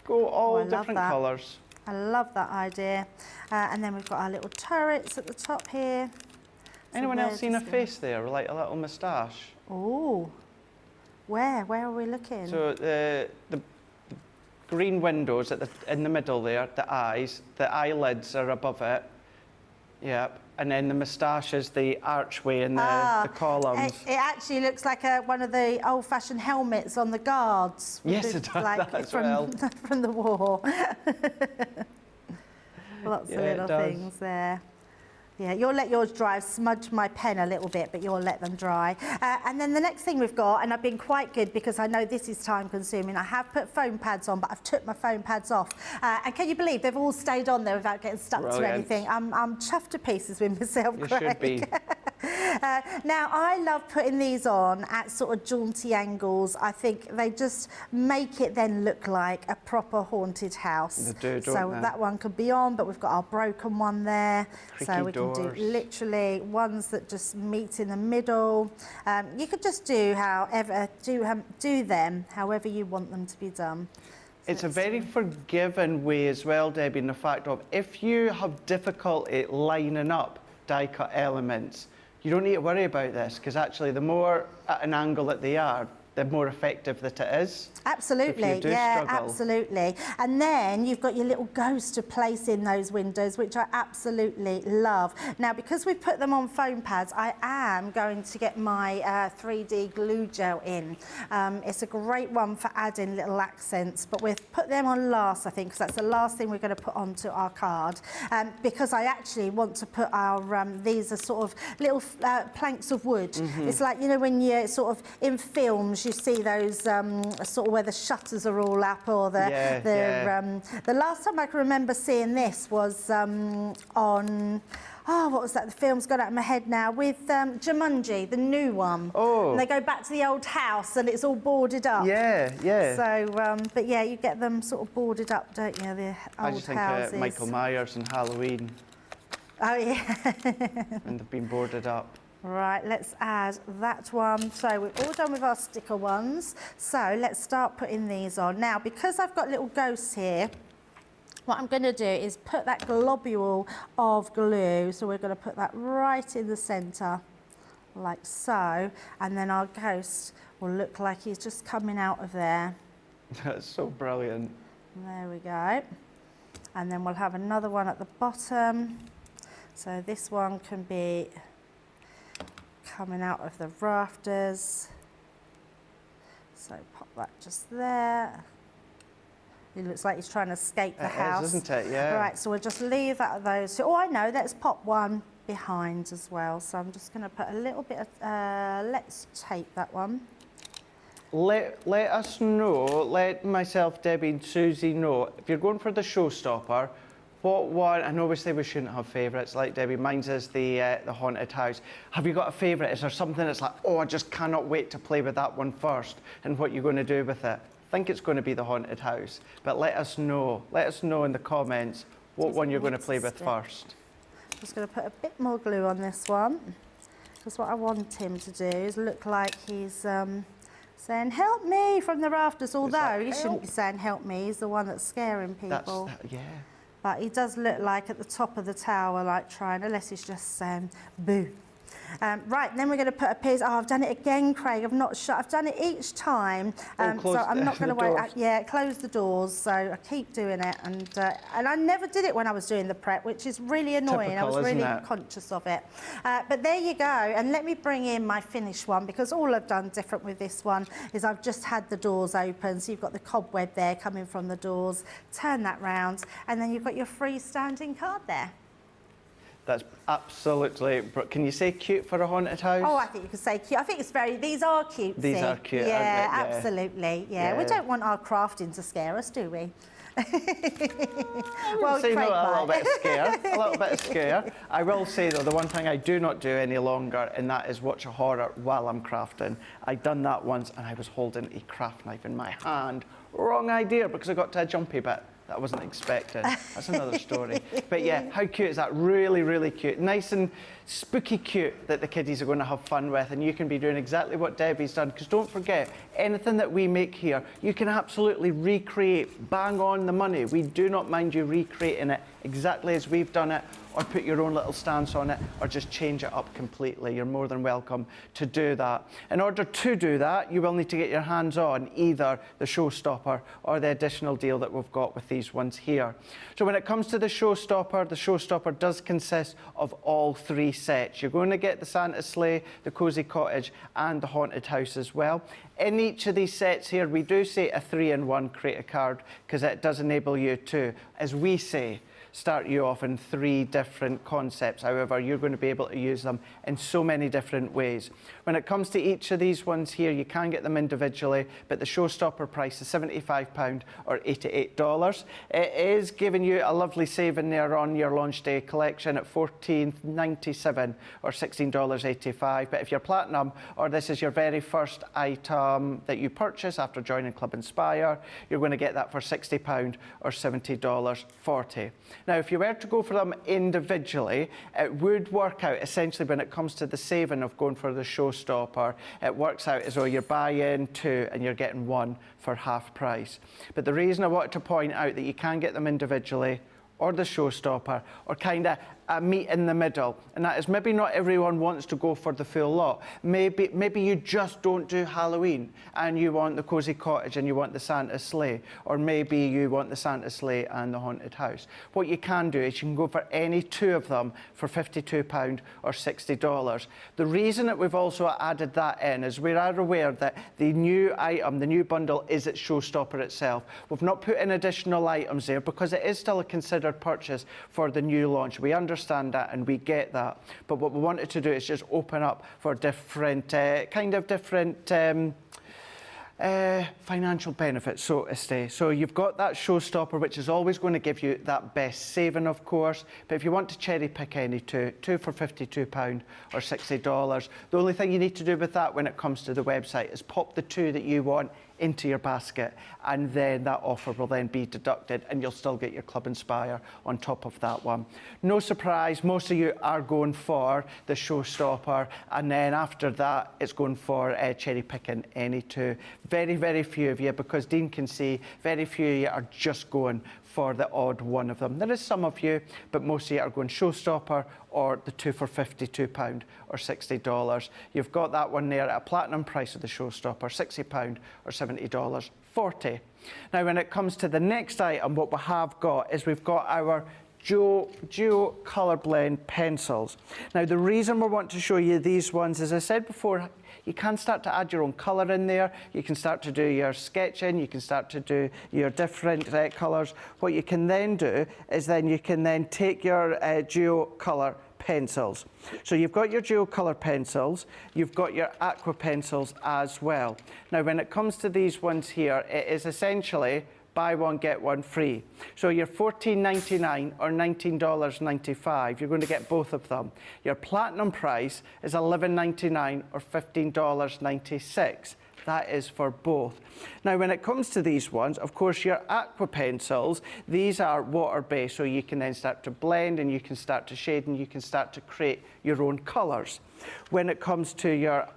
go all different colours. I love that idea. And then we've got our little turrets at the top here. Anyone else seen a face there, like a little moustache? Oh, where? Where are we looking? So the green windows in the middle there, the eyes, the eyelids are above it. Yep. And then the moustache is the archway and the columns. It actually looks like one of the old-fashioned helmets on the guards. Yes, it does like that as from, well. From the war. Lots of little things there. Yeah, you'll let yours dry. I've smudged my pen a little bit, but you'll let them dry. And then the next thing we've got, and I've been quite good because I know this is time consuming, I have put foam pads on, but I've took my foam pads off. And can you believe they've all stayed on there without getting stuck to anything? I'm chuffed to pieces with myself, You Craig. should be. Now, I love putting these on at sort of jaunty angles. I think they just make it then look like a proper haunted house. They do, don't so they? that one could be on, but we've got our broken one there. Creaky so we doors. can do literally ones that just meet in the middle. You could just do do them however you want them to be done. So it's a very forgiving way as well, Debbie, in the fact of if you have difficulty lining up die cut elements, you don't need to worry about this, because actually the more at an angle that they are, the more effective that it is. Absolutely, yeah, absolutely. And then you've got your little ghost to place in those windows, which I absolutely love. Now, because we've put them on foam pads, I am going to get my 3D glue gel in. It's a great one for adding little accents, but we've put them on last, I think, because that's the last thing we're going to put onto our card. Because I actually want to put our, these are sort of little planks of wood. It's like, you know, when you're sort of in films, you see those sort of where the shutters are all up, or the last time I can remember seeing this was on what was that? The film's gone out of my head now, with Jumanji, the new one. Oh. And they go back to the old house and it's all boarded up. Yeah, yeah. So, but yeah, you get them sort of boarded up, don't you? The old houses. I just think Michael Myers and Halloween. Oh yeah. And they've been boarded up. Right, let's add that one. So we're all done with our sticker ones. So let's start putting these on. Now, because I've got little ghosts here, what I'm going to do is put that globule of glue. So we're going to put that right in the centre, like so. And then our ghost will look like he's just coming out of there. That's so brilliant. There we go. And then we'll have another one at the bottom. So this one can be coming out of the rafters. So pop that just there. It looks like he's trying to escape the house. It is, isn't it? Yeah. Right, so we'll just leave out of those. Oh, I know, let's pop one behind as well. So I'm just going to put a little bit of, let's tape that one. Let us know, let myself, Debbie and Susie know, if you're going for the showstopper, what one, and obviously we shouldn't have favourites, like Debbie, mine's is the haunted house. Have you got a favourite? Is there something that's like, oh, I just cannot wait to play with that one first, and what you're going to do with it? I think it's going to be the haunted house, but let us know in the comments what one you're going to play with first. Just going to put a bit more glue on this one, because what I want him to do is look like he's saying, help me, from the rafters, although he shouldn't be saying help me, he's the one that's scaring people. Yeah. But he does look like at the top of the tower, like trying, unless he's just saying boo. Right, then we're going to put a piece. Oh, I've done it again, Craig. I've done it each time. So I'm not going to wait. Yeah, close the doors. So I keep doing it, and I never did it when I was doing the prep, which is really annoying. Typical, I was really isn't it? conscious of it. But there you go. And let me bring in my finished one, because all I've done different with this one is I've just had the doors open. So you've got the cobweb there coming from the doors. Turn that round, and then you've got your freestanding card there. That's absolutely, can you say cute for a haunted house? Oh, I think you could say cute. I think it's these are cute. These are cute, yeah, aren't they? absolutely. Yeah. We don't want our crafting to scare us, do we? Well, say no, a little bit of scare. A little bit of scare. I will say though, the one thing I do not do any longer, and that is watch a horror while I'm crafting. I've done that once, and I was holding a craft knife in my hand. Wrong idea, because I got to a jumpy bit that I wasn't expecting. That's another story. But yeah, how cute is that? Really, really cute. Nice and spooky cute that the kiddies are going to have fun with, and you can be doing exactly what Debbie's done, because don't forget, anything that we make here, you can absolutely recreate, bang on the money. We do not mind you recreating it exactly as we've done it, or put your own little stance on it, or just change it up completely. You're more than welcome to do that. In order to do that, you will need to get your hands on either the showstopper or the additional deal that we've got with these ones here. So when it comes to the showstopper does consist of all three sets. You're going to get the Santa Sleigh, the Cozy Cottage, and the Haunted House as well. In each of these sets here, we do say a 3-in-1 create a card, because it does enable you to, as we say, start you off in 3 different concepts. However, you're going to be able to use them in so many different ways. When it comes to each of these ones here, you can get them individually, but the showstopper price is £75 or $88. It is giving you a lovely saving there on your launch day collection at $14.97 or $16.85. But if you're platinum, or this is your very first item that you purchase after joining Club Inspire, you're going to get that for £60 or $70.40. Now, if you were to go for them individually, it would work out, essentially, when it comes to the saving of going for the showstopper, it works out as though you're buying 2 and you're getting 1 for half price. But the reason I wanted to point out that you can get them individually, or the showstopper, or kind of a meet in the middle, and that is maybe not everyone wants to go for the full lot. Maybe you just don't do Halloween and you want the Cozy Cottage and you want the Santa Sleigh, or maybe you want the Santa Sleigh and the Haunted House. What you can do is you can go for any 2 of them for £52 or $60. The reason that we've also added that in is we are aware that the new item, the new bundle, is its showstopper itself. We've not put in additional items there because it is still a considered purchase for the new launch. We understand that and we get that, but what we wanted to do is just open up for different financial benefits, so to say. So you've got that showstopper, which is always going to give you that best saving, of course, but if you want to cherry pick any 2 for £52 or $60, the only thing you need to do with that when it comes to the website is pop the 2 that you want into your basket, and then that offer will then be deducted and you'll still get your Club Inspire on top of that one. No surprise, most of you are going for the showstopper, and then after that it's going for cherry picking any 2. Very, very few of you, because Dean can see, very few of you are just going for the odd one of them. There is some of you, but most of you are going showstopper or the 2 for £52 or $60. You've got that one there at a platinum price of the showstopper, £60 or $70 $40. Now, when it comes to the next item, what we have got is we've got our duo colour blend pencils. Now, the reason we want to show you these ones, as I said before, you can start to add your own colour in there. You can start to do your sketching. You can start to do your different colours. What you can then do is you can then take your duo colour pencils. So you've got your dual colour pencils, you've got your aqua pencils as well. Now, when it comes to these ones here, it is essentially buy one, get one free. So your $14.99 or $19.95, you're going to get both of them. Your platinum price is $11.99 or $15.96. That is for both. Now, when it comes to these ones, of course, your aqua pencils, these are water-based, so you can then start to blend and you can start to shade and you can start to create your own colours. When it comes to your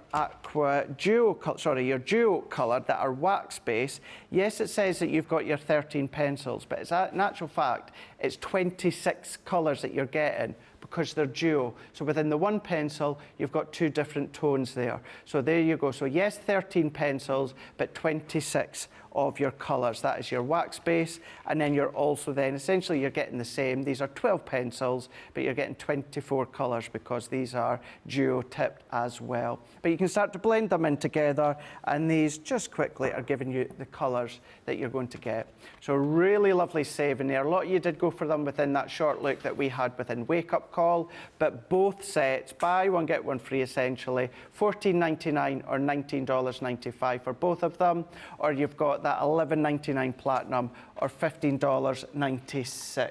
duo colour that are wax-based, yes, it says that you've got your 13 pencils, but in actual fact, it's 26 colours that you're getting, because they're duo. So within the one pencil, you've got two different tones there. So there you go. So yes, 13 pencils, but 26 of your colours. That is your wax base. And then you're also then, essentially you're getting the same. These are 12 pencils, but you're getting 24 colours because these are duo tipped as well. But you can start to blend them in together, and these just quickly are giving you the colours that you're going to get. So really lovely saving there. A lot of you did go for them within that short look that we had within Wake Up Call, but both sets, buy one, get one free essentially, $14.99 or $19.95 for both of them, or you've got that $11.99 platinum or $15.96.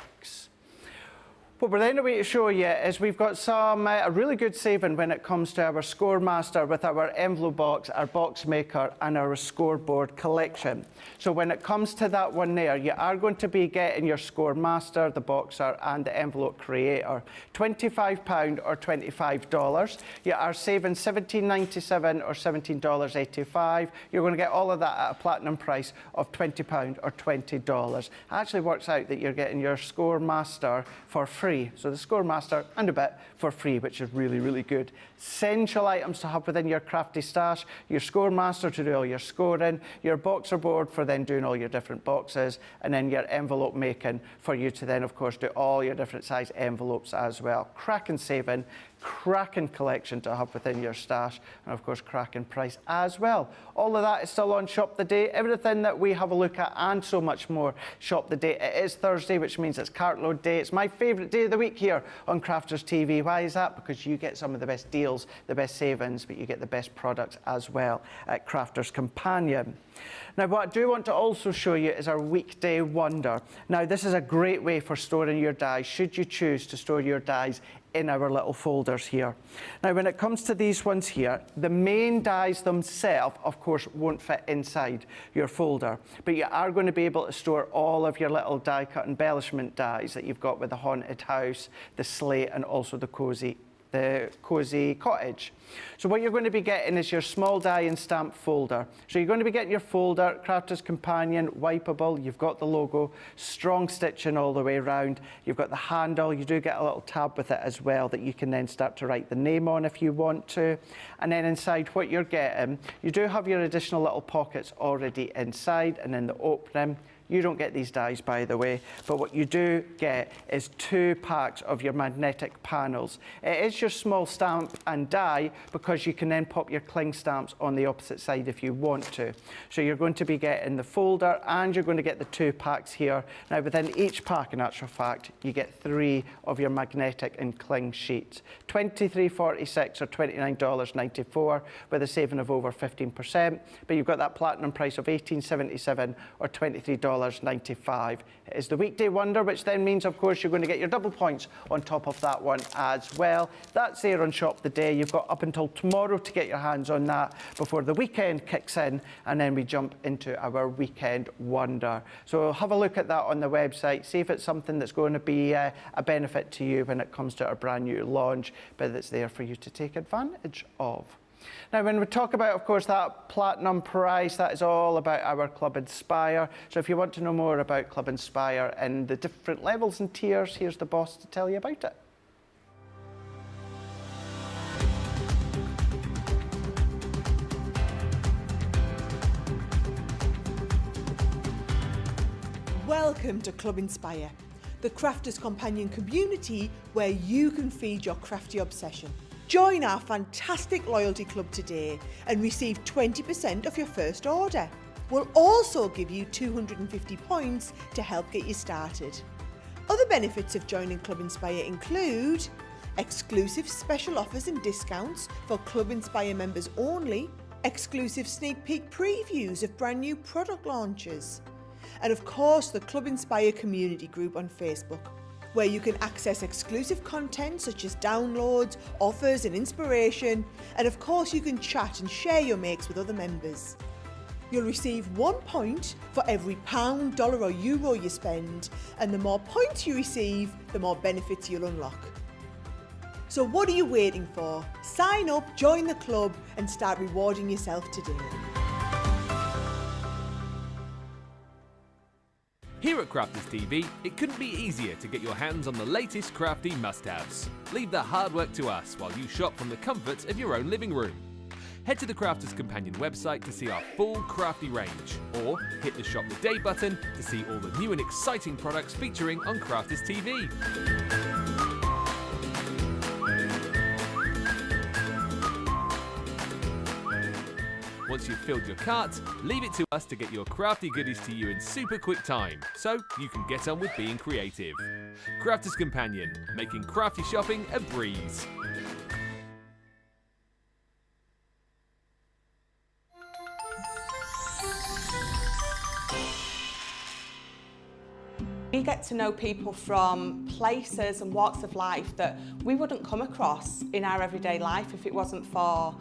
What we're then away to show you is we've got some a really good saving when it comes to our Score Master with our envelope box, our box maker and our scoreboard collection. So when it comes to that one there, you are going to be getting your Score Master, the boxer and the envelope creator, £25 or $25. You are saving $17.97 or $17.85. You're going to get all of that at a platinum price of £20 or $20. It actually works out that you're getting your Score Master for free. So the Score Master and a bit for free, which is really, really good. Essential items to have within your crafty stash: your Score Master to do all your scoring, your boxer board for then doing all your different boxes, and then your envelope making for you to then, of course, do all your different size envelopes as well. Cracking saving, cracking collection to have within your stash, and of course cracking price as well. All of that is still on Shop the Day. Everything that we have a look at and so much more, Shop the Day. It is Thursday, which means it's Cartload Day. It's my favourite day of the week here on Crafters TV. Why is that? Because you get some of the best deals, the best savings, but you get the best products as well at Crafters Companion. Now, what I do want to also show you is our weekday wonder. Now, this is a great way for storing your dies, should you choose to store your dies in our little folders here. Now, when it comes to these ones here, the main dies themselves, of course, won't fit inside your folder, but you are going to be able to store all of your little die cut embellishment dies that you've got with the Haunted House, the Sleigh, and also the Cozy Cottage. So what you're going to be getting is your small die and stamp folder. So you're going to be getting your folder, Crafters Companion, wipeable, you've got the logo, strong stitching all the way around, you've got the handle, you do get a little tab with it as well that you can then start to write the name on if you want to. And then inside what you're getting, you do have your additional little pockets already inside, and then the opening. You don't get these dies, by the way, but what you do get is 2 packs of your magnetic panels. It is your small stamp and die because you can then pop your cling stamps on the opposite side if you want to. So you're going to be getting the folder and you're going to get the 2 packs here. Now, within each pack, in actual fact, you get 3 of your magnetic and cling sheets. $23.46 or $29.94 with a saving of over 15%, but you've got that platinum price of $18.77 or $23.95. It is the weekday wonder, which then means, of course, you're going to get your double points on top of that one as well. That's there on Shop the Day. You've got up until tomorrow to get your hands on that before the weekend kicks in, and then we jump into our weekend wonder. So have a look at that on the website, see if it's something that's going to be a benefit to you when it comes to our brand new launch, but it's there for you to take advantage of. Now, when we talk about, of course, that platinum price, that is all about our Club Inspire. So if you want to know more about Club Inspire and the different levels and tiers, here's the boss to tell you about it. Welcome to Club Inspire, the crafters' companion community where you can feed your crafty obsession. Join our fantastic loyalty club today and receive 20% off your first order. We'll also give you 250 points to help get you started. Other benefits of joining Club Inspire include exclusive special offers and discounts for Club Inspire members only, exclusive sneak peek previews of brand new product launches, and of course the Club Inspire community group on Facebook, where you can access exclusive content such as downloads, offers and inspiration, and of course you can chat and share your makes with other members. You'll receive 1 point for every pound, dollar or euro you spend, and the more points you receive, the more benefits you'll unlock. So what are you waiting for? Sign up, join the club and start rewarding yourself today. Here at Crafters TV, it couldn't be easier to get your hands on the latest crafty must-haves. Leave the hard work to us while you shop from the comfort of your own living room. Head to the Crafters Companion website to see our full crafty range, or hit the Shop the Day button to see all the new and exciting products featuring on Crafters TV. Once you've filled your cart, leave it to us to get your crafty goodies to you in super quick time, so you can get on with being creative. Crafters Companion, making crafty shopping a breeze. We get to know people from places and walks of life that we wouldn't come across in our everyday life if it wasn't for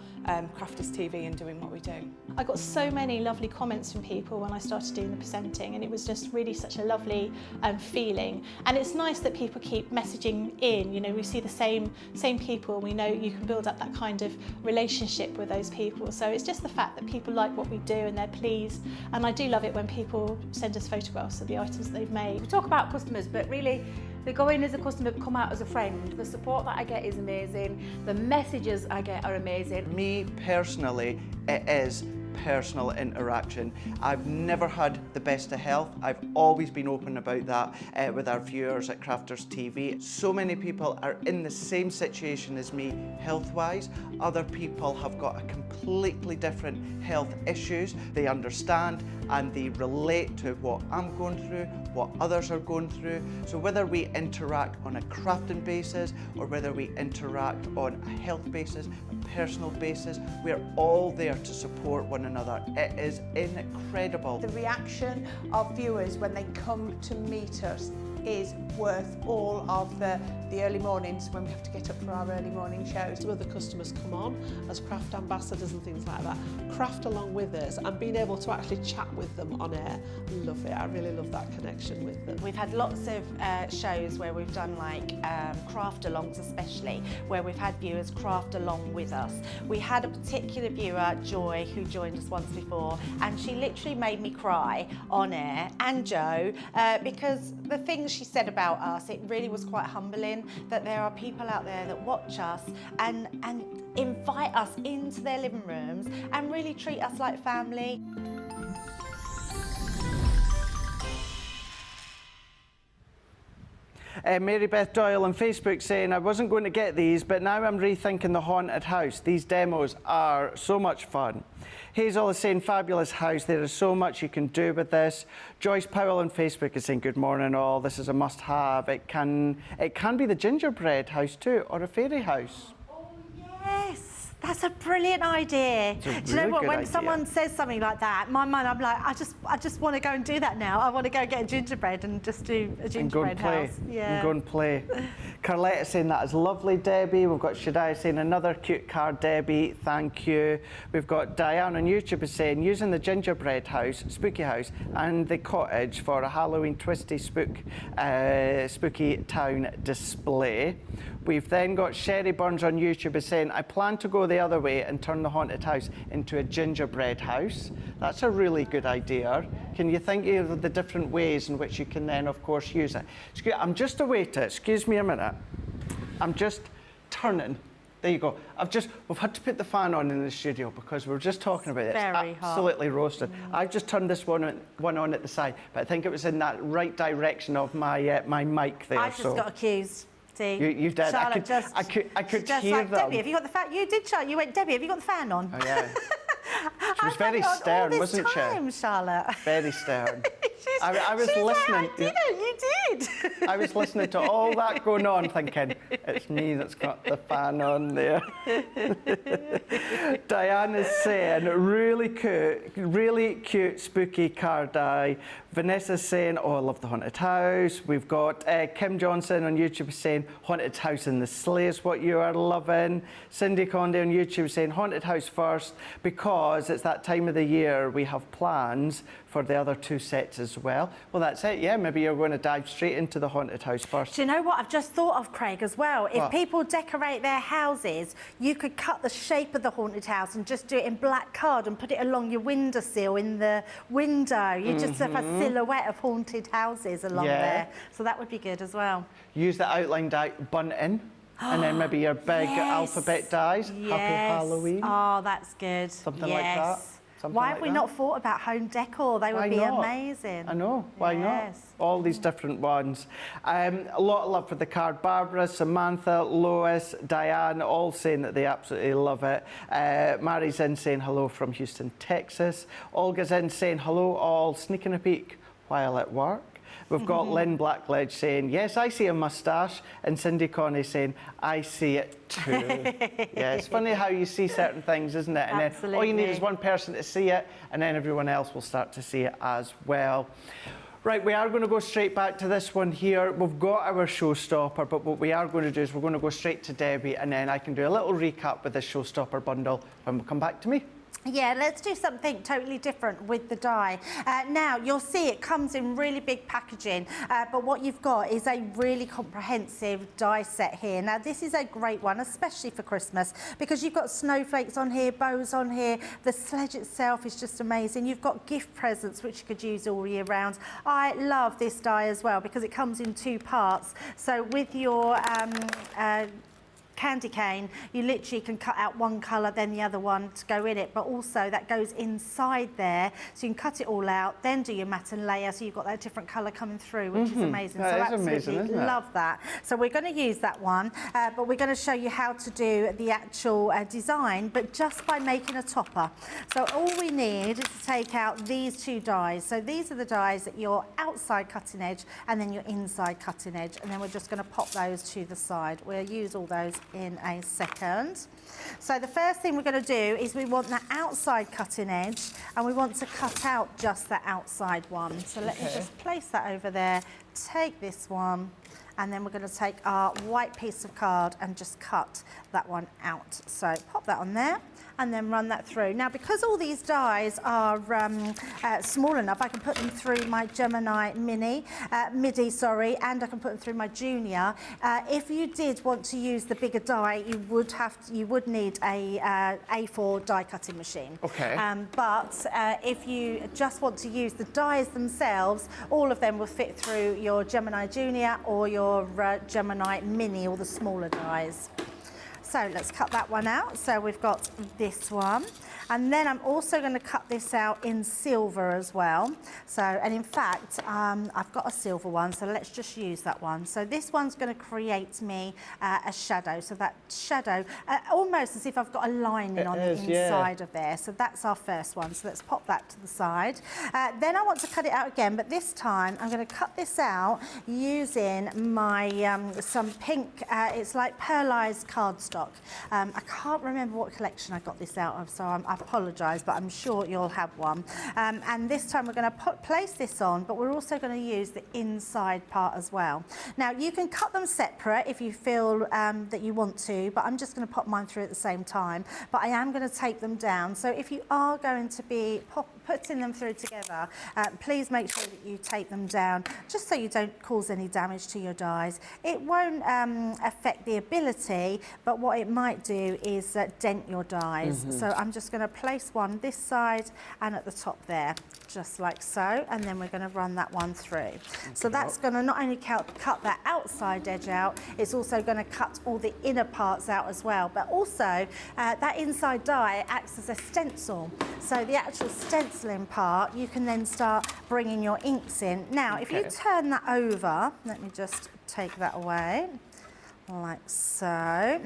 Crafters TV and doing what we do. I got so many lovely comments from people when I started doing the presenting, and it was just really such a lovely feeling. And it's nice that people keep messaging in. You know, we see the same people. We know you can build up that kind of relationship with those people. So it's just the fact that people like what we do and they're pleased. And I do love it when people send us photographs of the items that they've made. We talk about customers, but really they go in as a customer, come out as a friend. The support that I get is amazing. The messages I get are amazing. Me personally, it is personal interaction. I've never had the best of health. I've always been open about that with our viewers at Crafters TV. So many people are in the same situation as me health-wise. Other people have got a completely different health issues. They understand and they relate to what I'm going through, what others are going through. So whether we interact on a crafting basis or whether we interact on a health basis, a personal basis, we're all there to support one another. It is incredible. The reaction of viewers when they come to meet us is worth all of the early mornings when we have to get up for our early morning shows. Some of the customers come on as craft ambassadors and things like that, craft along with us, and being able to actually chat with them on air. I love it. I really love that connection with them. We've had lots of shows where we've done like craft alongs, especially where we've had viewers craft along with us. We had a particular viewer, Joy, who joined us once before, and she literally made me cry on air, and Joe, because the things she said about us, it really was quite humbling that there are people out there that watch us and invite us into their living rooms and really treat us like family. Mary Beth Doyle on Facebook saying, I wasn't going to get these, but now I'm rethinking the haunted house. These demos are so much fun. Hazel is saying, fabulous house. There is so much you can do with this. Joyce Powell on Facebook is saying, good morning all. This is a must-have. It can be the gingerbread house too, or a fairy house. Oh, yes. That's a brilliant idea. It's a do you know really what? good When idea. someone says something like that, in my mind, I'm like, I just want to go and do that now. I want to go get a gingerbread and just do a gingerbread house. Yeah. And go and play. Carletta saying that is lovely, Debbie. We've got Shaddai saying another cute card, Debbie. Thank you. We've got Diane on YouTube is saying using the gingerbread house, spooky house, and the cottage for a Halloween twisty spooky town display. We've then got Sherry Burns on YouTube is saying, I plan to go the other way and turn the haunted house into a gingerbread house. That's a really good idea. Can you think of the different ways in which you can then, of course, use it? I'm just a waiter. Excuse me a minute. I'm just turning There you go. We've had to put the fan on in the studio because we were just talking about it. Very It's hot. absolutely roasted. I've just turned this one on at the side, but I think it was in that right direction of my my mic there. I just got accused. See, You did. Charlotte I could just hear like, them. Debbie, have you got the fan? You did, Charlotte. You went, Debbie, have you got the fan on? Oh yeah. She was very I've had it on stern, all this wasn't time, she? Charlotte. Very stern. I was listening. You did. I was listening to all that going on, thinking it's me that's got the fan on there. Diane is saying really cute, spooky card eye. Vanessa's saying, oh, I love the haunted house. We've got Kim Johnson on YouTube saying haunted house in the sleigh is what you are loving. Cindy Conde on YouTube saying haunted house first because it's that time of the year we have plans for the other two sets as well. Well, that's it. Yeah, maybe you're going to dive straight into the haunted house first. Do you know what I've just thought of, Craig, as well? If What? people decorate their houses, you could cut the shape of the haunted house and just do it in black card and put it along your windowsill in the window. You just have a silhouette of haunted houses along there. So that would be good as well. Use the outline die bunting. And then maybe your big alphabet dies. Happy Halloween. Oh, that's good. Something like that. Something Why like have we that. not thought about home decor? They would Why be not? amazing. I know, why not? All these different ones. A lot of love for the card. Barbara, Samantha, Lois, Diane, all saying that they absolutely love it. Mary's in saying hello from Houston, Texas. Olga's in saying hello all, sneaking a peek while at work. We've got Lynn Blackledge saying, yes, I see a moustache, and Cindy Connie saying, I see it too. Yeah, it's funny how you see certain things, isn't it? And then all you need is one person to see it, and then everyone else will start to see it as well. Right, we are going to go straight back to this one here. We've got our showstopper, but what we are going to do is we're going to go straight to Debbie, and then I can do a little recap with the showstopper bundle when we come back to me. Yeah, let's do something totally different with the die. Now, you'll see it comes in really big packaging, but what you've got is a really comprehensive die set here. Now, this is a great one, especially for Christmas, because you've got snowflakes on here, bows on here. The sledge itself is just amazing. You've got gift presents, which you could use all year round. I love this die as well, because it comes in two parts. So with your candy cane, you literally can cut out one colour, then the other one to go in it, but also that goes inside there, so you can cut it all out, then do your matte and layer, so you've got that different colour coming through, which is amazing. That so is amazing, absolutely isn't it? love that. So we're going to use that one, but we're going to show you how to do the actual design, but just by making a topper. So all we need is to take out these two dies. So these are the dies that your outside cutting edge and then your inside cutting edge, and then we're just going to pop those to the side. We'll use all those in a second. So the first thing we're going to do is we want the outside cutting edge, and we want to cut out just the outside one. So let me just place that over there, take this one, and then we're going to take our white piece of card and just cut that one out. So pop that on there and then run that through. Now, because all these dies are small enough, I can put them through my Gemini MIDI, and I can put them through my Junior. If you did want to use the bigger die, you would need a A4 die cutting machine. Okay. But if you just want to use the dies themselves, all of them will fit through your Gemini Junior or your Gemini Mini, or the smaller dies. So let's cut that one out. So we've got this one. And then I'm also going to cut this out in silver as well. So, and in fact, I've got a silver one, so let's just use that one. So this one's going to create me a shadow. So that shadow, almost as if I've got a lining on the inside of there. So that's our first one. So let's pop that to the side. Then I want to cut it out again, but this time I'm going to cut this out using my some pink, it's like pearlized cardstock. I can't remember what collection I got this out of, so I apologise, but I'm sure you'll have one. And this time we're going to place this on, but we're also going to use the inside part as well. Now, you can cut them separate if you feel that you want to, but I'm just going to pop mine through at the same time. But I am going to tape them down. So if you are going to be putting them through together, please make sure that you tape them down, just so you don't cause any damage to your dies. It won't affect the ability, but what it might do is dent your dies. So I'm just going to place one this side and at the top there, just like so, and then we're going to run that one through. So that's going to not only cut that outside edge out, it's also going to cut all the inner parts out as well, but also that inside die acts as a stencil. So the actual stenciling part, you can then start bringing your inks in. Now, if you turn that over, let me just take that away, like so.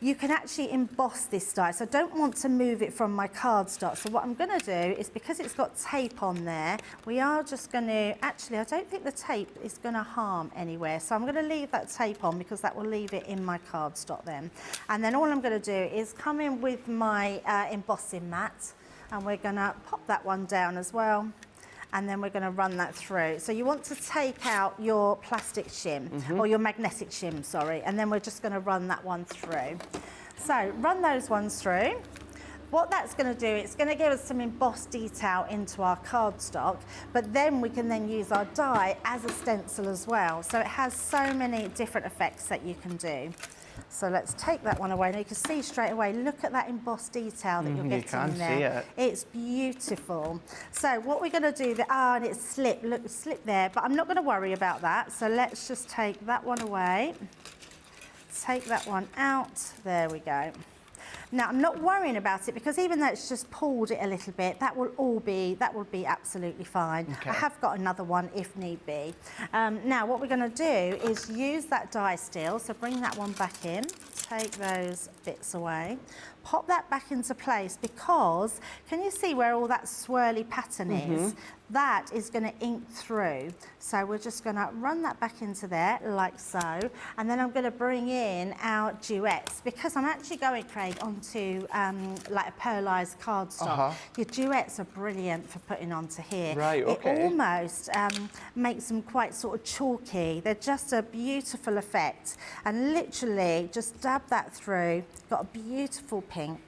You can actually emboss this die, so I don't want to move it from my cardstock. So what I'm going to do is, because it's got tape on there, we are just going to, actually I don't think the tape is going to harm anywhere, so I'm going to leave that tape on because that will leave it in my cardstock then. And then all I'm going to do is come in with my embossing mat, and we're going to pop that one down as well. And then we're going to run that through. So you want to take out your plastic shim, or your magnetic shim, sorry, and then we're just going to run that one through. So run those ones through. What that's going to do, it's going to give us some embossed detail into our cardstock, but then we can then use our die as a stencil as well. So it has so many different effects that you can do. So let's take that one away. Now you can see straight away, look at that embossed detail that you're getting in there. You can see it. It's beautiful. So what we're going to do, and it's slipped, look, it slipped there, but I'm not going to worry about that. So let's just take that one away. Take that one out. There we go. Now I'm not worrying about it because even though it's just pulled it a little bit, that will be absolutely fine. I have got another one if need be. Now what we're going to do is use that die still, so bring that one back in, take those bits away, pop that back into place, because can you see where all that swirly pattern is? That is going to ink through. So we're just going to run that back into there like so, and then I'm going to bring in our duets, because I'm actually going, Craig, onto like a pearlised cardstock. Your duets are brilliant for putting onto here. Right, okay. It almost makes them quite sort of chalky. They're just a beautiful effect, and literally just dab that through. Got a beautiful pink.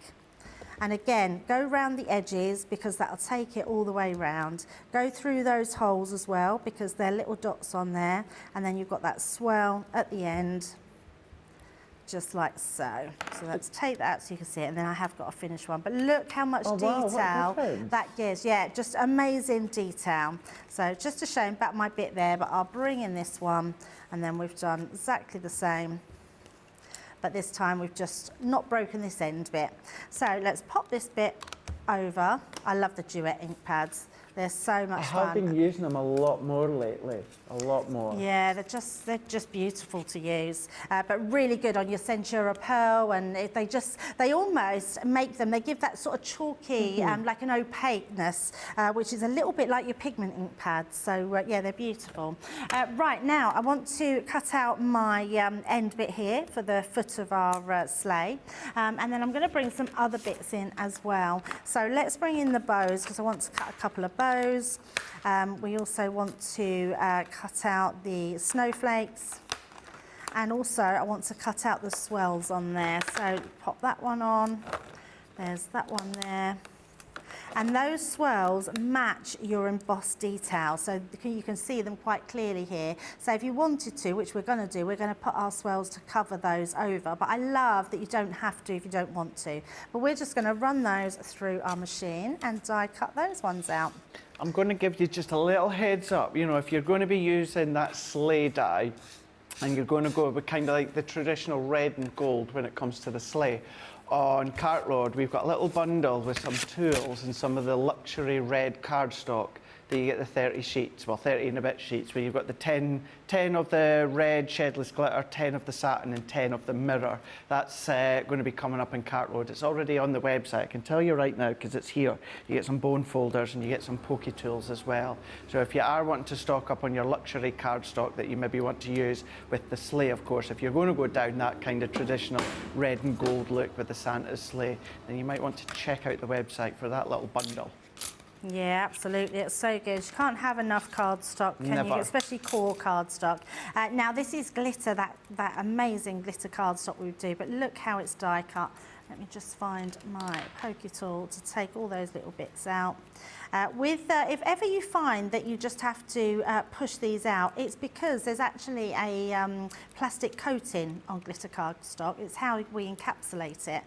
And again, go round the edges because that'll take it all the way round. Go through those holes as well because they're little dots on there. And then you've got that swirl at the end, just like so. So let's take that out so you can see it. And then I have got a finished one. But look how much detail that gives. Yeah, just amazing detail. So just to show back my bit there, but I'll bring in this one, and then we've done exactly the same. But this time we've just not broken this end bit. So let's pop this bit over. I love the duet ink pads. They're so much fun. I have been using them a lot more lately, a lot more. Yeah, they're just beautiful to use, but really good on your Centura Pearl, and they almost make them, they give that sort of chalky, like an opaqueness, which is a little bit like your pigment ink pads. So yeah, they're beautiful. Right, now I want to cut out my end bit here for the foot of our sleigh, and then I'm going to bring some other bits in as well. So let's bring in the bows, because I want to cut a couple of bows. We also want to cut out the snowflakes, and also I want to cut out the swells on there. So pop that one on, there's that one there. And those swirls match your embossed detail, so you can see them quite clearly here. So if you wanted to, which we're going to do, we're going to put our swirls to cover those over. But I love that you don't have to if you don't want to. But we're just going to run those through our machine and die cut those ones out. I'm going to give you just a little heads up. You know, if you're going to be using that sleigh die, and you're going to go with kind of like the traditional red and gold when it comes to the sleigh, on Cartload, we've got a little bundle with some tools and some of the luxury red cardstock that you get the 30 sheets, well 30 and a bit sheets, where you've got the 10 of the red shedless glitter, 10 of the satin and 10 of the mirror. That's going to be coming up in Cartload. It's already on the website, I can tell you right now, because it's here. You get some bone folders and you get some pokey tools as well. So if you are wanting to stock up on your luxury cardstock that you maybe want to use with the sleigh, of course, if you're going to go down that kind of traditional red and gold look with the Santa's sleigh, then you might want to check out the website for that little bundle. Yeah, absolutely. It's so good. You can't have enough cardstock, can you? Especially core cardstock. Now, this is glitter, that amazing glitter cardstock we do, but look how it's die cut. Let me just find my pokey tool to take all those little bits out. If ever you find that you just have to push these out, it's because there's actually a plastic coating on glitter cardstock. It's how we encapsulate it.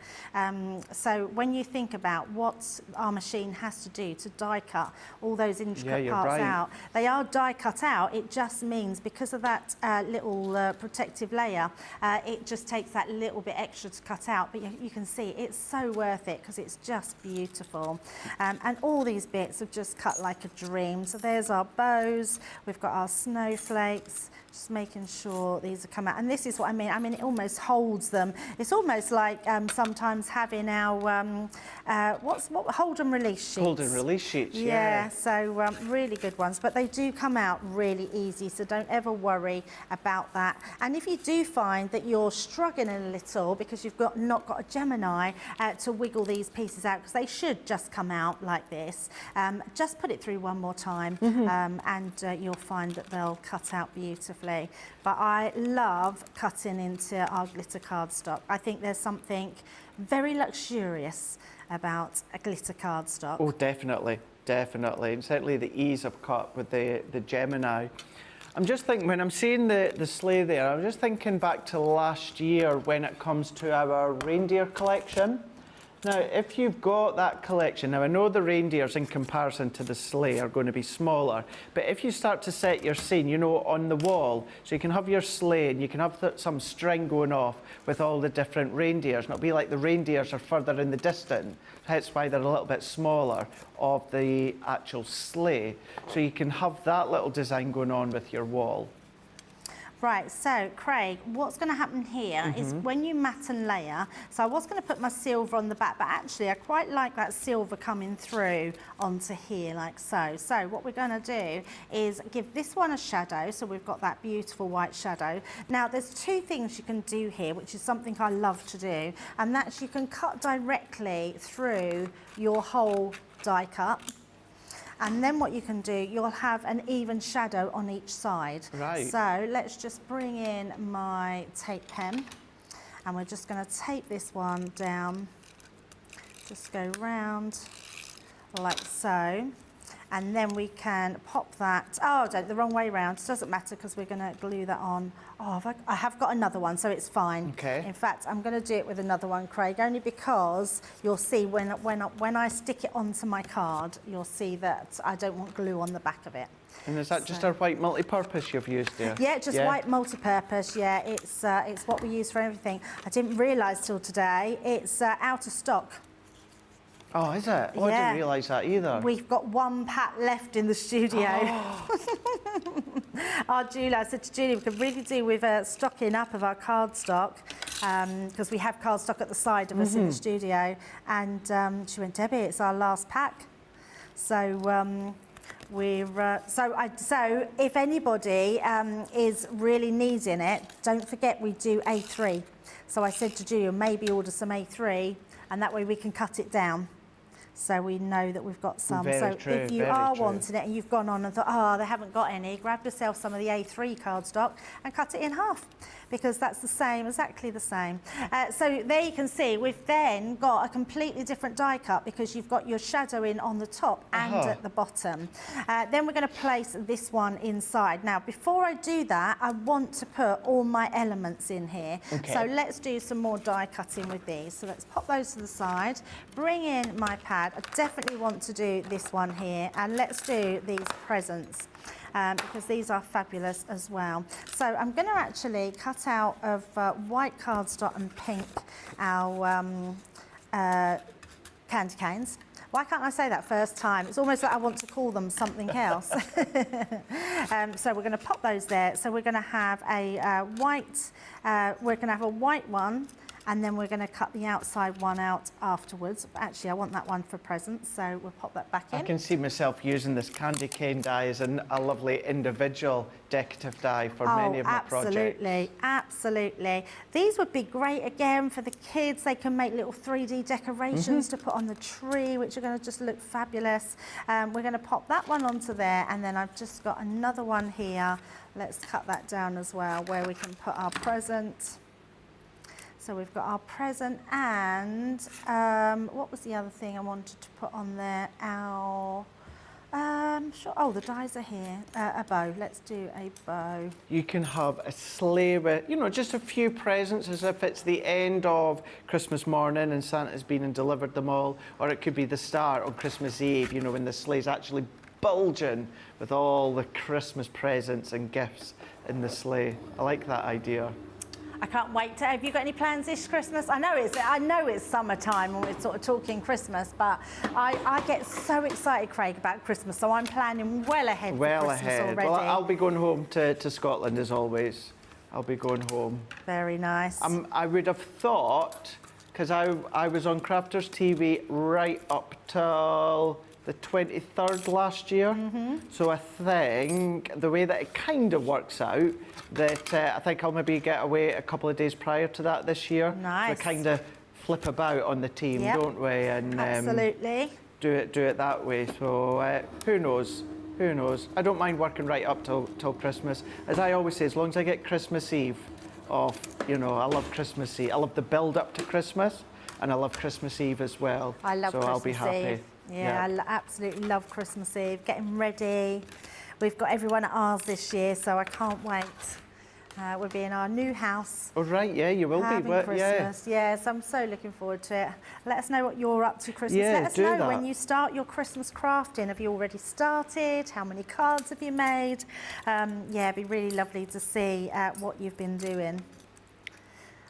So when you think about what our machine has to do to die cut all those intricate parts out, they are die cut out. It just means because of that little protective layer, it just takes that little bit extra to cut out. But you can see it's so worth it because it's just beautiful. And all these bits have just cut like a dream. So there's our bows, we've got our snowflakes, just making sure these are come out. And this is what I mean. I mean, it almost holds them. It's almost like sometimes having our, hold and release sheets. Hold and release sheets, yeah. So really good ones, but they do come out really easy, so don't ever worry about that. And if you do find that you're struggling a little because you've not got a Gemini to wiggle these pieces out, because they should just come out like this, just put it through one more time, and you'll find that they'll cut out beautifully. But I love cutting into our glitter cardstock. I think there's something very luxurious about a glitter cardstock. Oh, definitely, definitely. And certainly the ease of cut with the Gemini. I'm just thinking, when I'm seeing the sleigh there, I'm just thinking back to last year when it comes to our reindeer collection. Now, if you've got that collection, now I know the reindeers in comparison to the sleigh are going to be smaller, but if you start to set your scene, you know, on the wall, so you can have your sleigh and you can have some string going off with all the different reindeers, and it'll be like the reindeers are further in the distance, that's why they're a little bit smaller of the actual sleigh. So you can have that little design going on with your wall. Right, so Craig, what's going to happen here is when you mat and layer, so I was going to put my silver on the back, but actually I quite like that silver coming through onto here like so. So what we're going to do is give this one a shadow, so we've got that beautiful white shadow. Now there's two things you can do here, which is something I love to do, and that's you can cut directly through your whole die cut. And then what you can do, you'll have an even shadow on each side. Right. So let's just bring in my tape pen, and we're just going to tape this one down. Just go round like so. And then we can pop that, the wrong way round, it doesn't matter because we're going to glue that on. Oh, I have got another one, so it's fine. Okay. In fact, I'm going to do it with another one, Craig, only because you'll see when I stick it onto my card, you'll see that I don't want glue on the back of it. And is that just our white multi-purpose you've used there? Yeah, just white multi-purpose, yeah. It's what we use for everything. I didn't realise till today, it's out of stock. Oh, is it? Oh, Yeah. I didn't realise that either. We've got one pack left in the studio. Our Julie, I said to Julie, we could really do with stocking up of our cardstock, because we have cardstock at the side of us in the studio. And she went, Debbie, it's our last pack. So so if anybody is really needing it, don't forget we do A3. So I said to Julia, maybe order some A3, and that way we can cut it down. So we know that we've got some. Very true, if you very are true. wanting it and you've gone on and thought, oh, they haven't got any, grab yourself some of the A3 cardstock and cut it in half, because that's the same, exactly the same. So there you can see we've then got a completely different die cut, because you've got your shadow in on the top and at the bottom. Then we're going to place this one inside. Now, before I do that, I want to put all my elements in here. Okay. So let's do some more die cutting with these. So let's pop those to the side, bring in my pad. I definitely want to do this one here, and let's do these presents. Because these are fabulous as well. So I'm going to actually cut out of white cardstock and pink our candy canes. Why can't I say that first time? It's almost like I want to call them something else. So we're going to pop those there. So we're going to have a white one, and then we're going to cut the outside one out afterwards. Actually, I want that one for presents, so we'll pop that back in. I can see myself using this candy cane die as a lovely individual decorative die for many of my projects. Absolutely, absolutely. These would be great again for the kids. They can make little 3D decorations to put on the tree, which are going to just look fabulous. We're going to pop that one onto there, and then I've just got another one here. Let's cut that down as well, where we can put our present. So we've got our present and what was the other thing I wanted to put on there? Our, oh, the dies are here. A bow. Let's do a bow. You can have a sleigh with, you know, just a few presents as if it's the end of Christmas morning and Santa's been and delivered them all, or it could be the start on Christmas Eve, you know, when the sleigh's actually bulging with all the Christmas presents and gifts in the sleigh. I like that idea. I can't wait to. Have you got any plans this Christmas? I know it's summertime and we're sort of talking Christmas, but I get so excited, Craig, about Christmas, so I'm planning well ahead for Christmas already. Well, I'll be going home to Scotland as always. I'll be going home. Very nice. I would have thought, because I was on Crafters TV right up till the 23rd last year. So I think the way that it kind of works out, that I think I'll maybe get away a couple of days prior to that this year. Nice. We kind of flip about on the team, don't we? And absolutely. Do it that way. So who knows? Who knows? I don't mind working right up till Christmas. As I always say, as long as I get Christmas Eve off, you know, I love Christmas Eve. I love the build up to Christmas, and I love Christmas Eve as well. I love Christmas I'll be happy. Eve. Yeah, I absolutely love Christmas Eve. Getting ready. We've got everyone at ours this year, so I can't wait. We'll be in our new house. Oh, right, yeah, you will having be. Christmas. Yeah, so I'm so looking forward to it. Let us know what you're up to Christmas. Yeah, Let us do know that. when you start your Christmas crafting. Have you already started? How many cards have you made? Yeah, it'd be really lovely to see what you've been doing.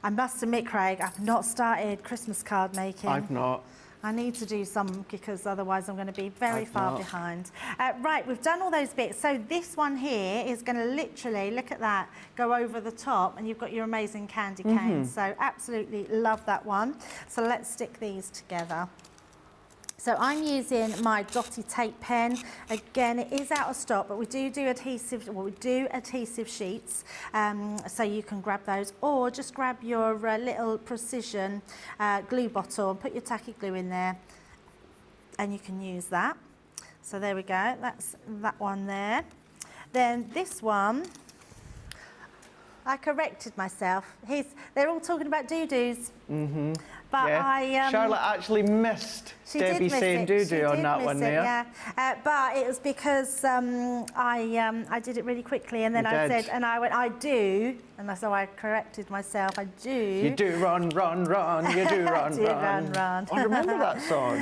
I must admit, Craig, I've not started Christmas card making. I've not. I need to do some because otherwise I'm going to be very far behind. Right, we've done all those bits. So this one here is going to literally, look at that, go over the top, and you've got your amazing candy canes. So absolutely love that one. So let's stick these together. So I'm using my dotty tape pen. Again, it is out of stock, but we do adhesive. Well, we do adhesive sheets, so you can grab those, or just grab your little precision glue bottle and put your tacky glue in there, and you can use that. So there we go. That's that one there. Then this one, I corrected myself. They're all talking about doo-doos. But yeah. Charlotte actually missed Debbie saying doo-doo on that one there. Yeah. But it was because I did it really quickly, and then I said, and I went, I do, and so I corrected myself. I do. You do run, run, run. You do run, do run. run. I remember that song.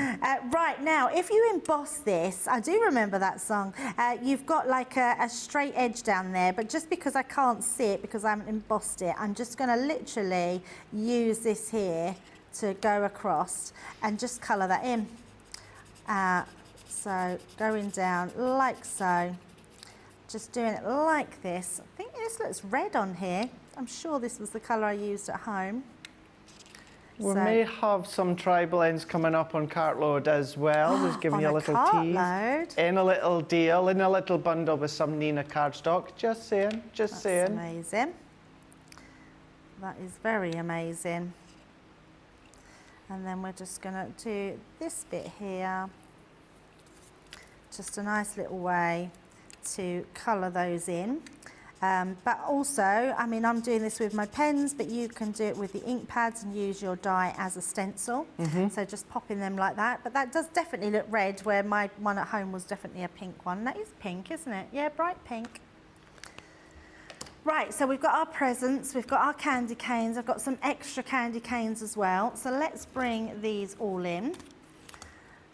Right, now, if you emboss this, I do remember that song. You've got like a straight edge down there, but just because I can't see it because I haven't embossed it, I'm just going to literally use this here to go across and just colour that in. So going down like so, just doing it like this. I think this looks red on here. I'm sure this was the colour I used at home. We may have some tribal ends coming up on Cartload as well. Just giving you a little tease. In a little deal, in a little bundle with some Nina cardstock. Just saying, just saying. That's amazing. That is very amazing. And then we're just going to do this bit here. Just a nice little way to colour those in. But also, I mean, I'm doing this with my pens, but you can do it with the ink pads and use your die as a stencil. So just popping them like that. But that does definitely look red, where my one at home was definitely a pink one. That is pink, isn't it? Yeah, bright pink. Right, so we've got our presents, we've got our candy canes, I've got some extra candy canes as well. So let's bring these all in.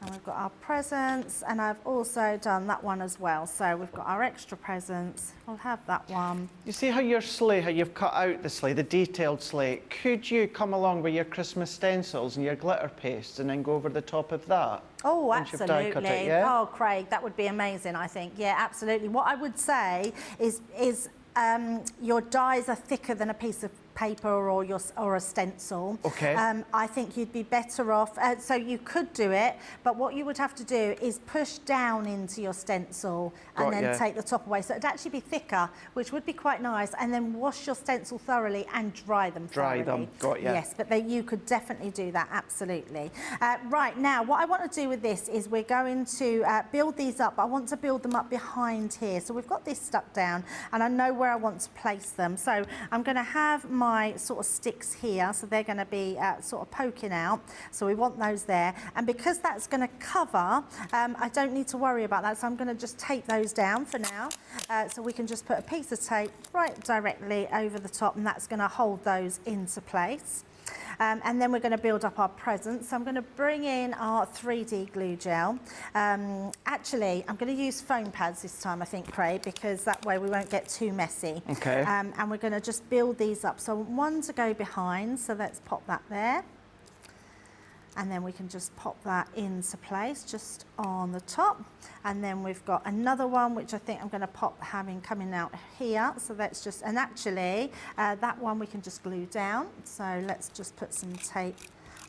And we've got our presents, and I've also done that one as well. So we've got our extra presents, we'll have that one. You see how your sleigh, how you've cut out the sleigh, the detailed sleigh. Could you come along with your Christmas stencils and your glitter paste and then go over the top of that? Oh, once you've die cut absolutely. it, yeah? Oh, Craig, that would be amazing, I think. Yeah, absolutely. What I would say is your dies are thicker than a piece of paper or a stencil. Okay. I think you'd be better off, so you could do it, but what you would have to do is push down into your stencil and then take the top away. So it'd actually be thicker, which would be quite nice, and then wash your stencil thoroughly and dry them thoroughly. Dry them, got ya. Yes, but you could definitely do that, absolutely. Right, now, what I want to do with this is we're going to build these up. I want to build them up behind here. So we've got this stuck down, and I know where I want to place them. So I'm going to have my my sort of sticks here, so they're going to be sort of poking out, so we want those there. And because that's going to cover, I don't need to worry about that, so I'm going to just tape those down for now. So we can just put a piece of tape right directly over the top, and that's going to hold those into place. And then we're going to build up our presents. So I'm going to bring in our 3D glue gel. Actually, I'm going to use foam pads this time, I think, Craig, because that way we won't get too messy. Okay. And we're going to just build these up. So one to go behind, so let's pop that there. And then we can just pop that into place just on the top. And then we've got another one, which I think I'm going to pop coming out here. So that's just, and actually that one we can just glue down. So let's just put some tape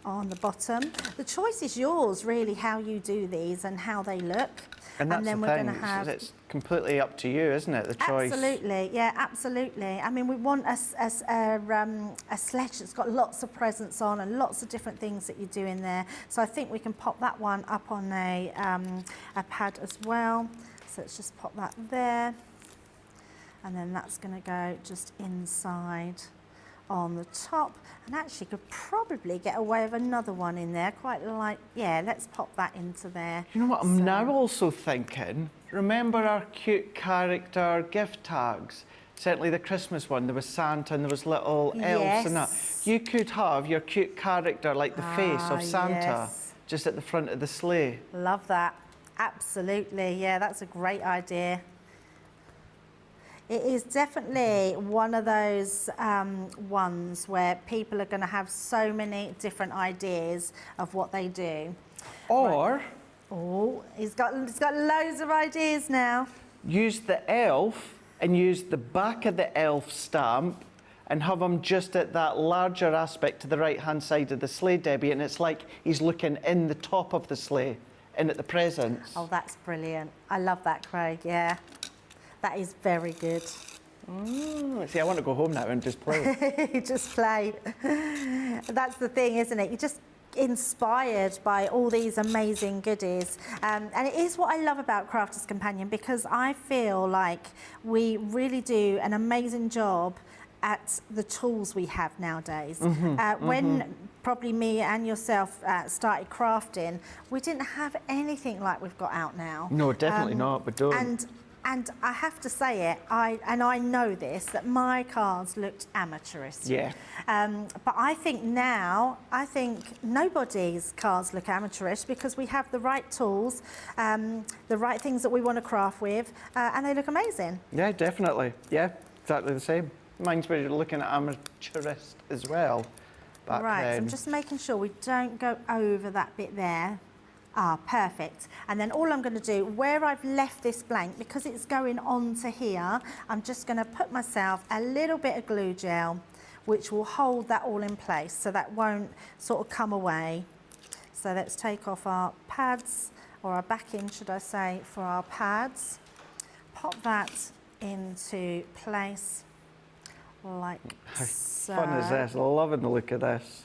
on the bottom. The choice is yours, really, how you do these and how they look. And that's then the we're thing, going to have... it's completely up to you, isn't it, the choice? Absolutely, yeah, absolutely. I mean, we want a sledge that's got lots of presents on and lots of different things that you do in there. So I think we can pop that one up on a pad as well. So let's just pop that there. And then that's going to go just inside on the top, and actually could probably get away with another one in there, quite like, yeah, let's pop that into there. You know what I'm now also thinking? Remember our cute character gift tags? Certainly the Christmas one, there was Santa and there was little elves and that. You could have your cute character, like the face of Santa, just at the front of the sleigh. Love that, absolutely, yeah, that's a great idea. It is definitely one of those ones where people are going to have so many different ideas of what they do. Or... Right. Oh, he's got loads of ideas now. Use the elf and use the back of the elf stamp and have him just at that larger aspect to the right-hand side of the sleigh, Debbie, and it's like he's looking in the top of the sleigh and at the presents. Oh, that's brilliant. I love that, Craig, yeah. That is very good. See, I want to go home now and just play. Just play. That's the thing, isn't it? You're just inspired by all these amazing goodies. And it is what I love about Crafters Companion, because I feel like we really do an amazing job at the tools we have nowadays. When probably me and yourself started crafting, we didn't have anything like we've got out now. No, definitely not, we don't. And I have to say it, I know this, that my cards looked amateurish. Yeah. But I think now, nobody's cards look amateurish because we have the right tools, the right things that we want to craft with, and they look amazing. Yeah, definitely. Yeah, exactly the same. Mine's where you're looking at amateurist as well. Right, so I'm just making sure we don't go over that bit there. Ah, perfect. And then all I'm going to do, where I've left this blank, because it's going on to here, I'm just going to put myself a little bit of glue gel, which will hold that all in place, so that won't sort of come away. So let's take off our pads, or our backing, should I say, for our pads. Pop that into place, like so. How fun is this? Loving the look of this.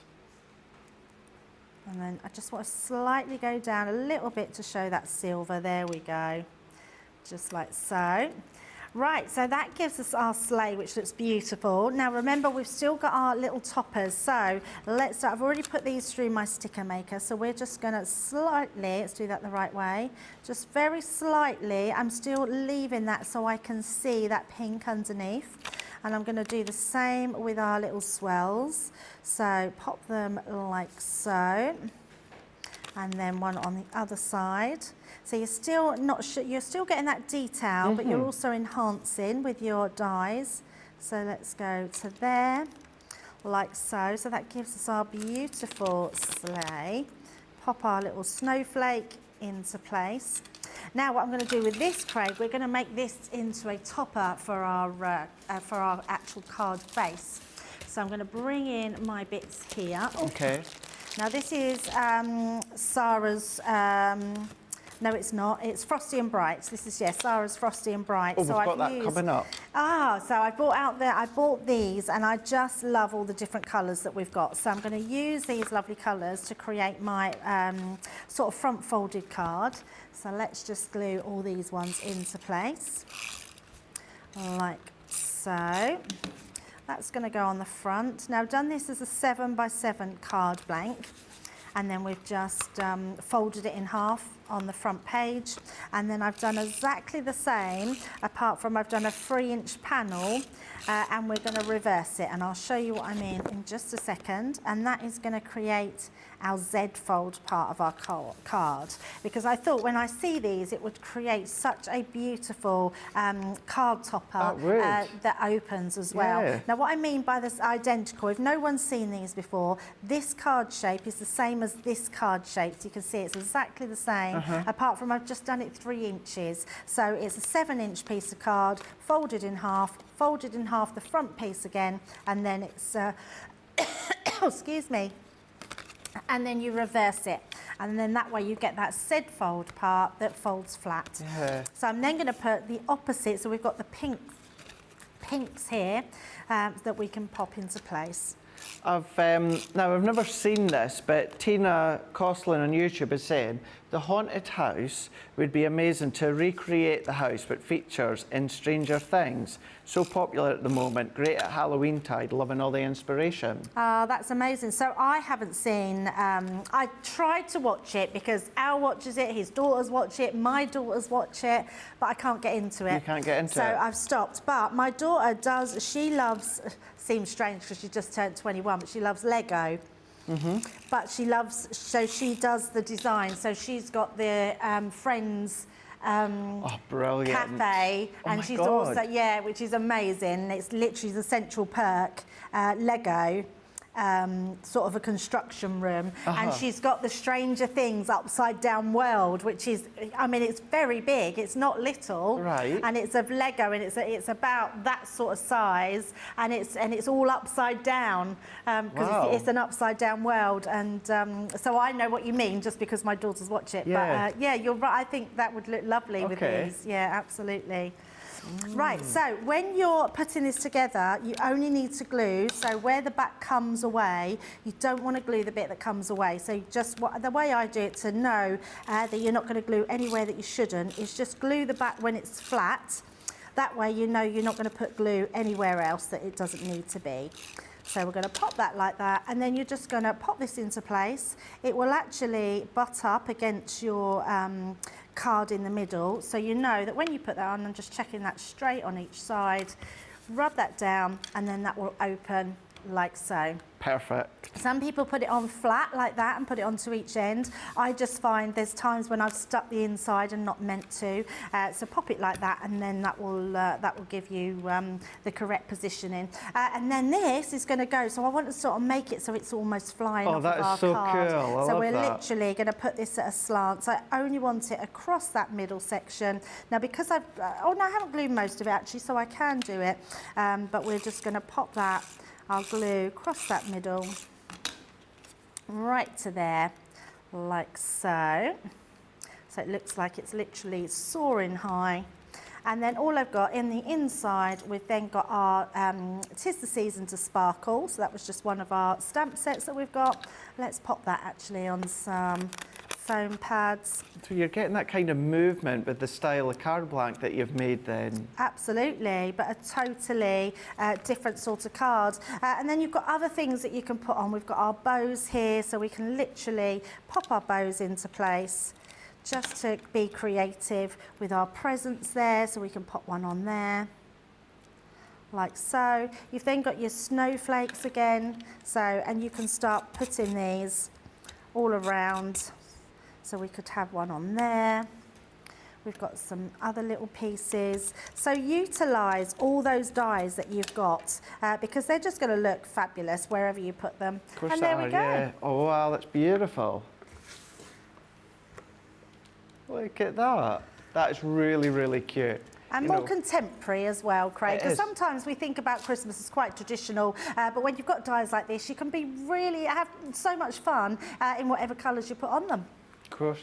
And then I just want to slightly go down a little bit to show that silver. There we go. Just like so. Right, so that gives us our sleigh, which looks beautiful. Now remember, we've still got our little toppers. So let's start. I've already put these through my sticker maker. So we're just going to slightly, let's do that the right way. Just very slightly, I'm still leaving that so I can see that pink underneath. And I'm going to do the same with our little swells. So pop them like so. And then one on the other side. So you're still you're still getting that detail, but you're also enhancing with your dies. So let's go to there, like so. So that gives us our beautiful sleigh. Pop our little snowflake into place. Now what I'm going to do with this, Craig, we're going to make this into a topper for our actual card base. So I'm going to bring in my bits here. Okay. Now this is Sarah's, no it's not, it's Frosty and Brights. This is, Sarah's Frosty and Brights. Oh, we've got that coming up. So I bought these, and I just love all the different colours that we've got. So I'm going to use these lovely colours to create my sort of front folded card. So let's just glue all these ones into place, like so. That's going to go on the front. Now I've done this as a 7x7 card blank, and then we've just folded it in half on the front page, and then I've done exactly the same, apart from I've done a 3-inch panel, and we're going to reverse it, and I'll show you what I mean in just a second. And that is going to create our Z fold part of our card, because I thought when I see these it would create such a beautiful card topper that opens as well. Yeah. Now what I mean by this identical, if no one's seen these before, this card shape is the same as this card shape, so you can see it's exactly the same, apart from I've just done it 3 inches. So it's a 7-inch piece of card, folded in half the front piece again, and then it's excuse me, and then you reverse it, and then that way you get that Z fold part that folds flat. So I'm then going to put the opposite, so we've got the pinks here that we can pop into place. Now I've never seen this, but Tina Coslin on YouTube is saying the haunted house would be amazing to recreate the house but features in Stranger Things. So popular at the moment, great at Halloween tide, loving all the inspiration. That's amazing. So I haven't seen, I tried to watch it because Al watches it, his daughters watch it, my daughters watch it, but I can't get into it. You can't get into it? So I've stopped. But my daughter does, she loves, seems strange because she just turned 21, but she loves Lego. But she loves, so she does the design. So she's got the Friends brilliant. cafe, and she's also, which is amazing. It's literally the Central Perk Lego. Sort of a construction room, and she's got the Stranger Things upside down world, which is, I mean, it's very big, it's not little, and it's of Lego, and it's about that sort of size, and it's all upside down, because it's an upside down world, and so I know what you mean just because my daughters watch it. But yeah, you're right, I think that would look lovely with these. Yeah, absolutely. Right, so when you're putting this together, you only need to glue, so where the back comes away, you don't want to glue the bit that comes away. So just the way I do it to know that you're not going to glue anywhere that you shouldn't is just glue the back when it's flat. That way you know you're not going to put glue anywhere else that it doesn't need to be. So we're going to pop that like that, and then you're just going to pop this into place. It will actually butt up against your card in the middle, so you know that when you put that on, I'm just checking that straight on each side, rub that down, and then that will open like so. Perfect. Some people put it on flat like that and put it onto each end. I just find there's times when I've stuck the inside and not meant to. So pop it like that, and then that will give you the correct positioning. And then this is going to go. So I want to sort of make it so it's almost flying off of our card. Oh, that is so cool. So we're literally going to put this at a slant. So I only want it across that middle section. Now because I haven't glued most of it actually, so I can do it. But we're just going to pop that. I'll glue across that middle, right to there, like so. So it looks like it's literally soaring high. And then all I've got in the inside, we've then got our 'Tis the Season to Sparkle. So that was just one of our stamp sets that we've got. Let's pop that actually on some foam pads. So you're getting that kind of movement with the style of card blank that you've made then. Absolutely, but a totally different sort of card. And then you've got other things that you can put on. We've got our bows here, so we can literally pop our bows into place just to be creative with our presents there, so we can pop one on there. Like so. You've then got your snowflakes again, so, and you can start putting these all around. So we could have one on there. We've got some other little pieces. So utilise all those dies that you've got because they're just going to look fabulous wherever you put them. Of course and there we go. Yeah. Oh wow, that's beautiful. Look at that. That is really, really cute. And more contemporary as well, Craig, because sometimes we think about Christmas as quite traditional, but when you've got dies like this, you can be really have so much fun in whatever colours you put on them. Of course.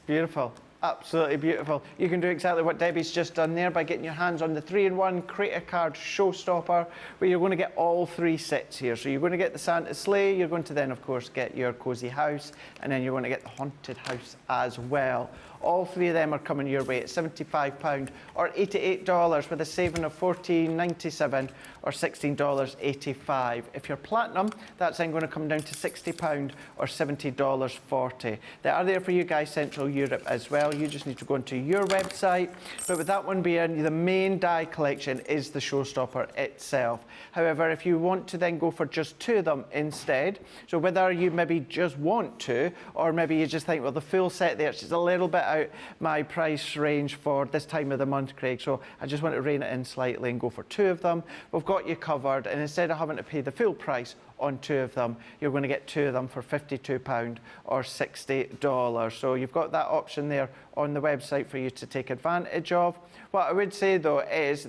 Beautiful. Absolutely beautiful. You can do exactly what Debbie's just done there by getting your hands on the 3-in-1 Create a Card Showstopper, where you're going to get all 3 sets here. So you're going to get the Santa Sleigh, you're going to then, of course, get your Cozy House, and then you're going to get the Haunted House as well. All three of them are coming your way at £75 or $88 with a saving of $14.97 or $16.85. If you're platinum, that's then going to come down to £60 or $70.40. They are there for you guys Central Europe as well. You just need to go into your website. But with that one being the main die collection is the showstopper itself. However, if you want to then go for just two of them instead, so whether you maybe just want to, or maybe you just think, well, the full set there, it's just a little bit out my price range for this time of the month, Craig, so I just want to rein it in slightly and go for two of them. We've got you covered, and instead of having to pay the full price on two of them, you're going to get two of them for £52 or $60. So you've got that option there on the website for you to take advantage of. What I would say though is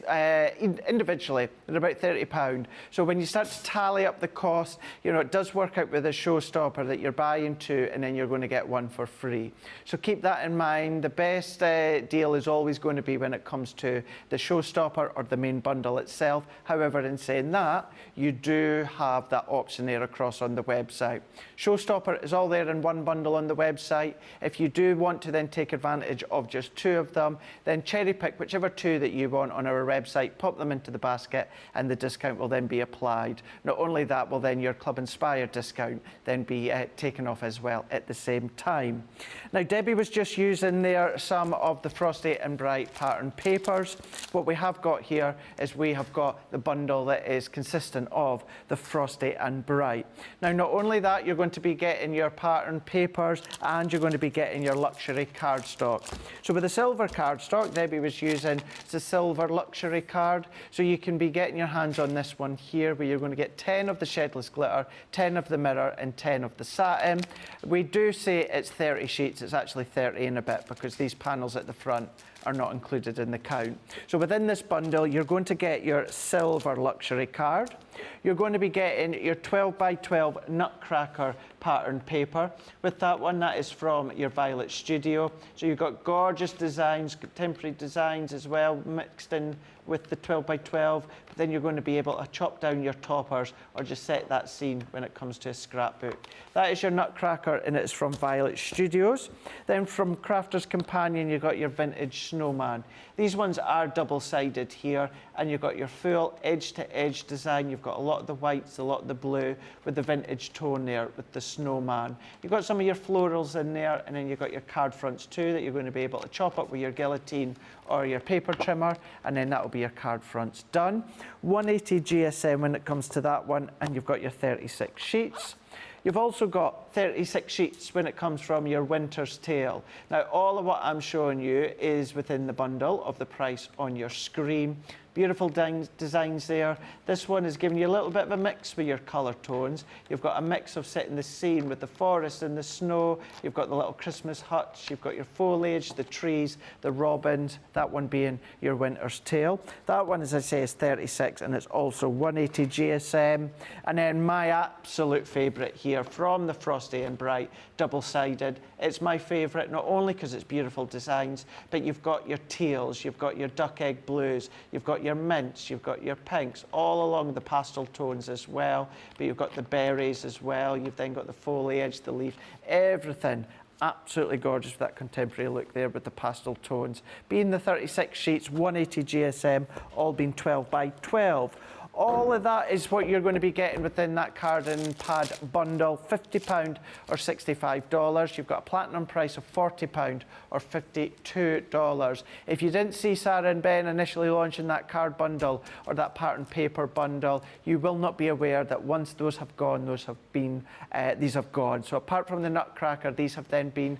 individually they're about £30. So when you start to tally up the cost, you know, it does work out with a showstopper that you're buying two and then you're going to get one for free. So keep that in mind. The best deal is always going to be when it comes to the showstopper or the main bundle itself. However, in saying that, you do have that option there across on the website. Showstopper is all there in one bundle on the website. If you do want to then take advantage of just two of them, then cherry pick whichever two that you want on our website, pop them into the basket, and the discount will then be applied. Not only that, will then your Club Inspired discount then be taken off as well at the same time. Now, Debbie was just using there some of the Frosty and Bright pattern papers. What we have got here is we have got the bundle that is consistent of the Frosty and Bright. Now, not only that, you're going to be getting your pattern papers and you're going to be getting your luxury cardstock. So with the silver cardstock, Debbie was using the silver luxury card. So you can be getting your hands on this one here, where you're going to get 10 of the shedless glitter, 10 of the mirror, and 10 of the satin. We do say it's 30 sheets. It's actually 30 and a bit because these panels at the front are not included in the count. So within this bundle, you're going to get your silver luxury card. You're going to be getting your 12 by 12 Nutcracker pattern paper. With that one, that is from your Violet Studio. So you've got gorgeous designs, contemporary designs as well, mixed in with the 12 by 12, but then you're going to be able to chop down your toppers or just set that scene when it comes to a scrapbook. That is your Nutcracker, and it's from Violet Studios. Then from Crafter's Companion, you've got your vintage snowman. These ones are double-sided here, and you've got your full edge-to-edge design. You've got a lot of the whites, a lot of the blue, with the vintage tone there with the snowman. You've got some of your florals in there, and then you've got your card fronts too that you're going to be able to chop up with your guillotine or your paper trimmer, and then that will be your card fronts done. 180 GSM when it comes to that one, and you've got your 36 sheets. You've also got 36 sheets when it comes from your Winter's Tale. Now, all of what I'm showing you is within the bundle of the price on your screen. Beautiful designs there. This one is giving you a little bit of a mix with your colour tones. You've got a mix of setting the scene with the forest and the snow. You've got the little Christmas huts. You've got your foliage, the trees, the robins, that one being your Winter's Tale. That one, as I say, is 36 and it's also 180 GSM. And then my absolute favourite here from the Frosty and Bright, double-sided. It's my favourite, not only because it's beautiful designs, but you've got your teals, you've got your duck egg blues, you've got your mints, you've got your pinks, all along the pastel tones as well, but you've got the berries as well, you've then got the foliage, the leaf, everything absolutely gorgeous with that contemporary look there with the pastel tones. Being the 36 sheets, 180 GSM, all being 12 by 12. All of that is what you're going to be getting within that card and pad bundle, £50 or $65. You've got a platinum price of £40 or $52. If you didn't see Sarah and Ben initially launching that card bundle or that pattern paper bundle, you will not be aware that once those have gone, these have gone. So apart from the Nutcracker, these have then been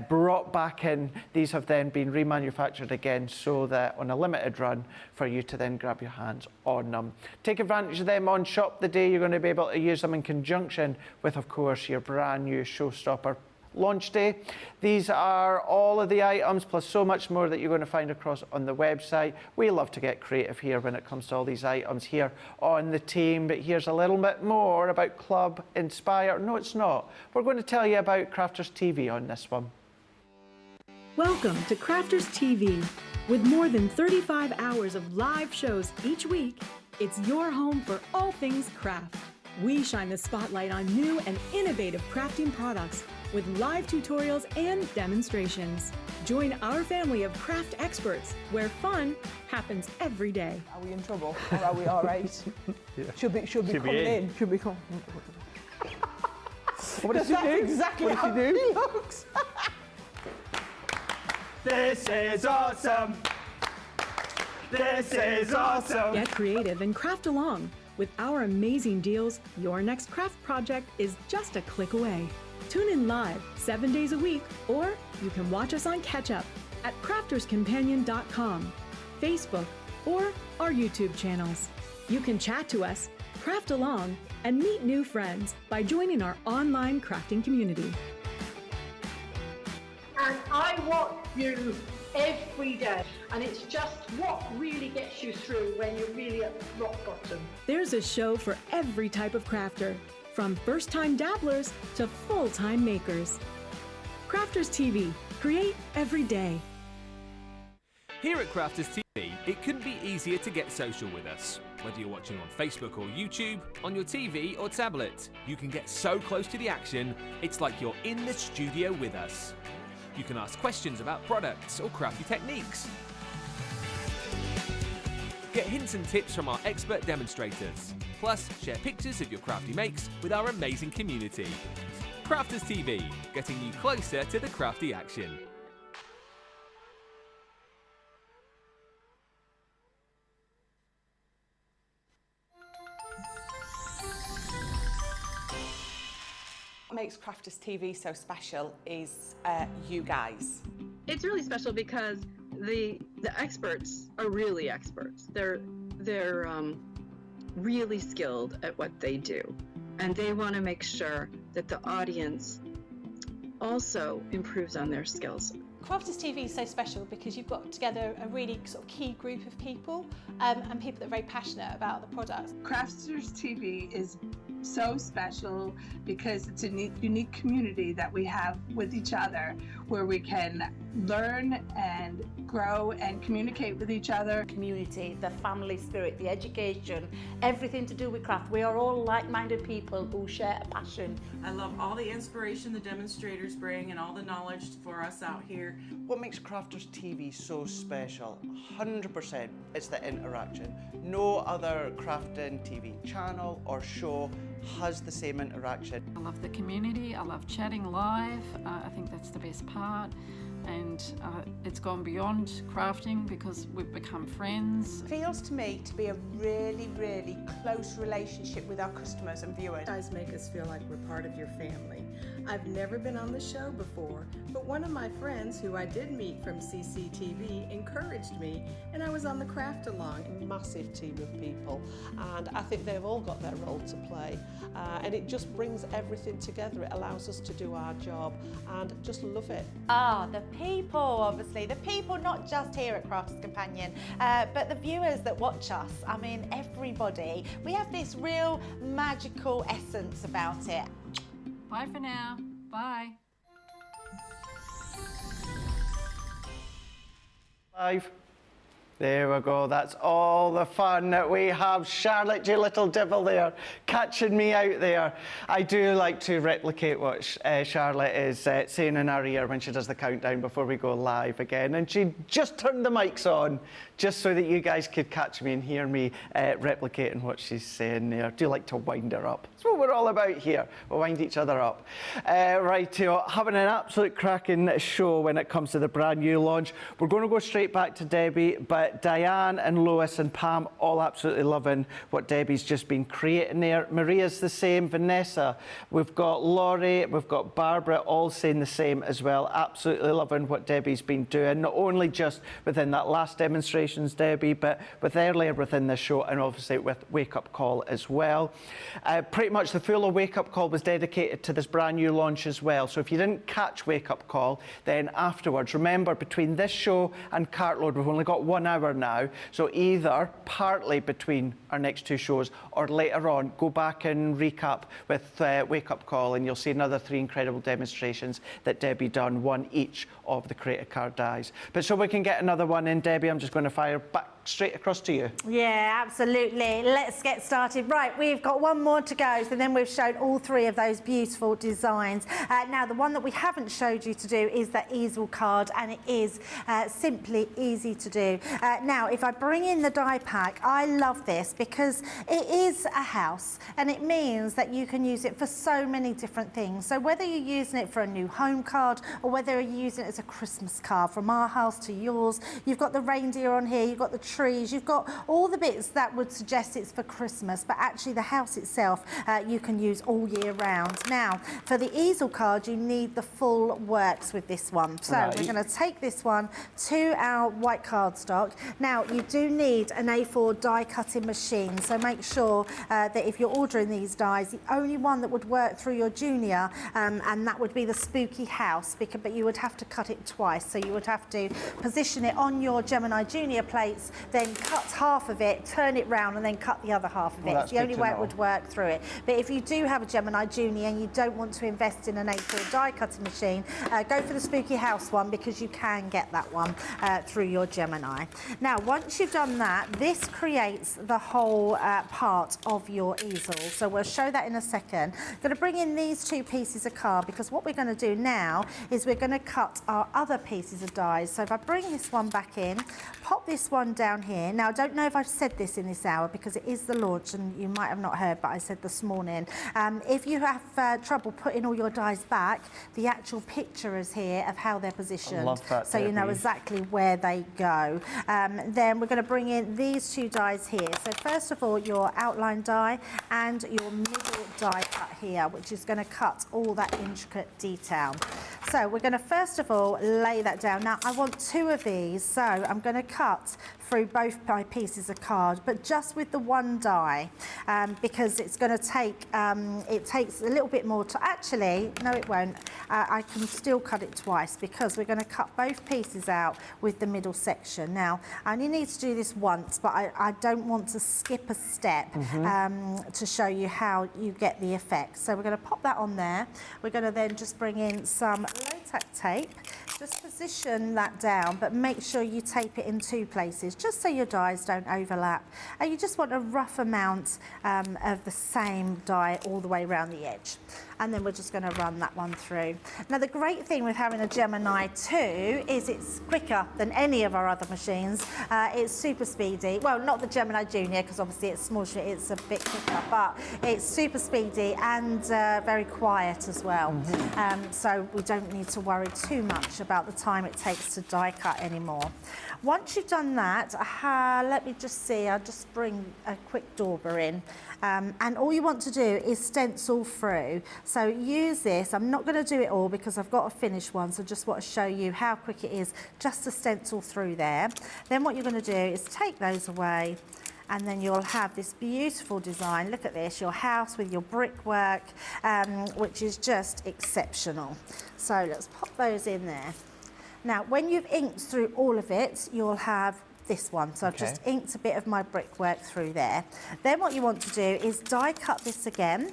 brought back in. These have then been remanufactured again so that on a limited run for you to then grab your hands on them. Take advantage of them on Shop the Day. You're going to be able to use them in conjunction with, of course, your brand new Showstopper launch day. These are all of the items plus so much more that you're going to find across on the website. We love to get creative here when it comes to all these items here on the team, but here's a little bit more about Club Inspire. No, it's not. We're going to tell you about Crafters TV on this one. Welcome to Crafters TV. With more than 35 hours of live shows each week, it's your home for all things craft. We shine the spotlight on new and innovative crafting products, with live tutorials and demonstrations. Join our family of craft experts where fun happens every day. Are we in trouble or are we all right? Should be coming in. Should be coming. What does he do? Exactly What how does he do? he looks. This is awesome. This is awesome. Get creative and craft along. With our amazing deals, your next craft project is just a click away. Tune in live 7 days a week, or you can watch us on Catch Up at crafterscompanion.com, Facebook, or our YouTube channels. You can chat to us, craft along, and meet new friends by joining our online crafting community. And I watch you every day, and it's just what really gets you through when you're really at rock bottom. There's a show for every type of crafter, from first-time dabblers to full-time makers. Crafters TV, create every day. Here at Crafters TV, it couldn't be easier to get social with us. Whether you're watching on Facebook or YouTube, on your TV or tablet, you can get so close to the action, it's like you're in the studio with us. You can ask questions about products or crafty techniques. Get hints and tips from our expert demonstrators. Plus, share pictures of your crafty makes with our amazing community. Crafters TV, getting you closer to the crafty action. What makes Crafters TV so special is you guys. It's really special because the experts are really experts. They're really skilled at what they do, and they want to make sure that the audience also improves on their skills. Crafters TV is so special because you've got together a really sort of key group of people and people that are very passionate about the products. Crafters TV is so special because it's a unique community that we have with each other where we can learn and grow and communicate with each other. Community, the family spirit, the education, everything to do with craft. We are all like-minded people who share a passion. I love all the inspiration the demonstrators bring and all the knowledge for us out here. What makes Crafters TV so special? 100% it's the interaction. No other crafting TV channel or show has the same interaction. I love the community, I love chatting live, I think that's the best part. And it's gone beyond crafting because we've become friends. It feels to me to be a really, really close relationship with our customers and viewers. You guys make us feel like we're part of your family. I've never been on the show before, but one of my friends who I did meet from CCTV encouraged me, and I was on the craft along. A massive team of people, and I think they've all got their role to play, and it just brings everything together. It allows us to do our job and just love it. The people, obviously. The people not just here at Crafters Companion, but the viewers that watch us. I mean, everybody. We have this real magical essence about it. Bye for now. Bye. Live. There we go, that's all the fun that we have. Charlotte, you little devil there, catching me out there. I do like to replicate what Charlotte is saying in our ear when she does the countdown before we go live again. And she just turned the mics on just so that you guys could catch me and hear me replicating what she's saying there. I do like to wind her up. That's what we're all about here. We'll wind each other up. Rightio, having an absolute cracking show when it comes to the brand new launch. We're going to go straight back to Debbie, but Diane and Lois and Pam all absolutely loving what Debbie's just been creating there. Maria's the same, Vanessa, we've got Laurie, we've got Barbara all saying the same as well. Absolutely loving what Debbie's been doing, not only just within that last demonstrations, Debbie, but with earlier within the show and obviously with Wake Up Call as well. Pretty much the full of Wake Up Call was dedicated to this brand new launch as well. So if you didn't catch Wake Up Call, then afterwards, remember between this show and Cartload, we've only got 1 hour now, so either partly between our next two shows or later on go back and recap with Wake Up Call and you'll see another 3 incredible demonstrations that Debbie done, one each of the creative card dies. But so we can get another one in, Debbie, I'm just going to fire back straight across to you. Yeah, absolutely. Let's get started. Right, we've got one more to go, so then we've shown all three of those beautiful designs. Now, the one that we haven't showed you to do is the easel card, and it is simply easy to do. Now, if I bring in the die pack, I love this because it is a house, and it means that you can use it for so many different things. So whether you're using it for a new home card or whether you're using it as a Christmas card, from our house to yours, you've got the reindeer on here, you've got the trees, you've got all the bits that would suggest it's for Christmas, but actually the house itself you can use all year round. Now, for the easel card, you need the full works with this one. So we're going to take this one to our white cardstock. Now, you do need an A4 die cutting machine, so make sure that if you're ordering these dies, the only one that would work through your junior, and that would be the spooky house, but you would have to cut it twice. So you would have to position it on your Gemini Junior plates, then cut half of it, turn it round, and then cut the other half of it. It's the only way it would work through it. But if you do have a Gemini Junior and you don't want to invest in an A4 die cutting machine, go for the spooky house one, because you can get that one through your Gemini. Now, once you've done that, this creates the whole part of your easel. So we'll show that in a second. I'm going to bring in these two pieces of card, because what we're going to do now is we're going to cut our other pieces of dies. So if I bring this one back in, pop this one down here. Now, I don't know if I've said this in this hour because it is the launch and you might have not heard, but I said this morning. If you have trouble putting all your dies back, the actual picture is here of how they're positioned. I love that, so you know exactly where they go. Then we're going to bring in these two dies here. So first of all, your outline die and your middle die cut here, which is going to cut all that intricate detail. So we're going to first of all lay that down. Now, I want two of these, so I'm going to cut through both my pieces of card, but just with the one die, because it's going to take, it takes a little bit more to, actually, no it won't, I can still cut it twice, because we're going to cut both pieces out with the middle section. Now, I only need to do this once, but I don't want to skip a step to show you how you get the effect. So we're going to pop that on there. We're going to then just bring in some low-tack tape. Just position that down, but make sure you tape it in two places, just so your dies don't overlap. And you just want a rough amount of the same die all the way around the edge. And then we're just going to run that one through. Now, the great thing with having a Gemini 2 is it's quicker than any of our other machines. It's super speedy. Well, not the Gemini Junior, because obviously it's small, it's a bit quicker, but it's super speedy and very quiet as well. So we don't need to worry too much about the time it takes to die cut anymore. Once you've done that, let me just see, I'll just bring a quick dauber in. And all you want to do is stencil through. So use this. I'm not going to do it all because I've got a finished one, so just want to show you how quick it is just to stencil through there. Then what you're going to do is take those away, and then you'll have this beautiful design. Look at this, your house with your brickwork, which is just exceptional. So let's pop those in there. Now, when you've inked through all of it, you'll have this one. So I've just inked a bit of my brickwork through there. Then what you want to do is die cut this again.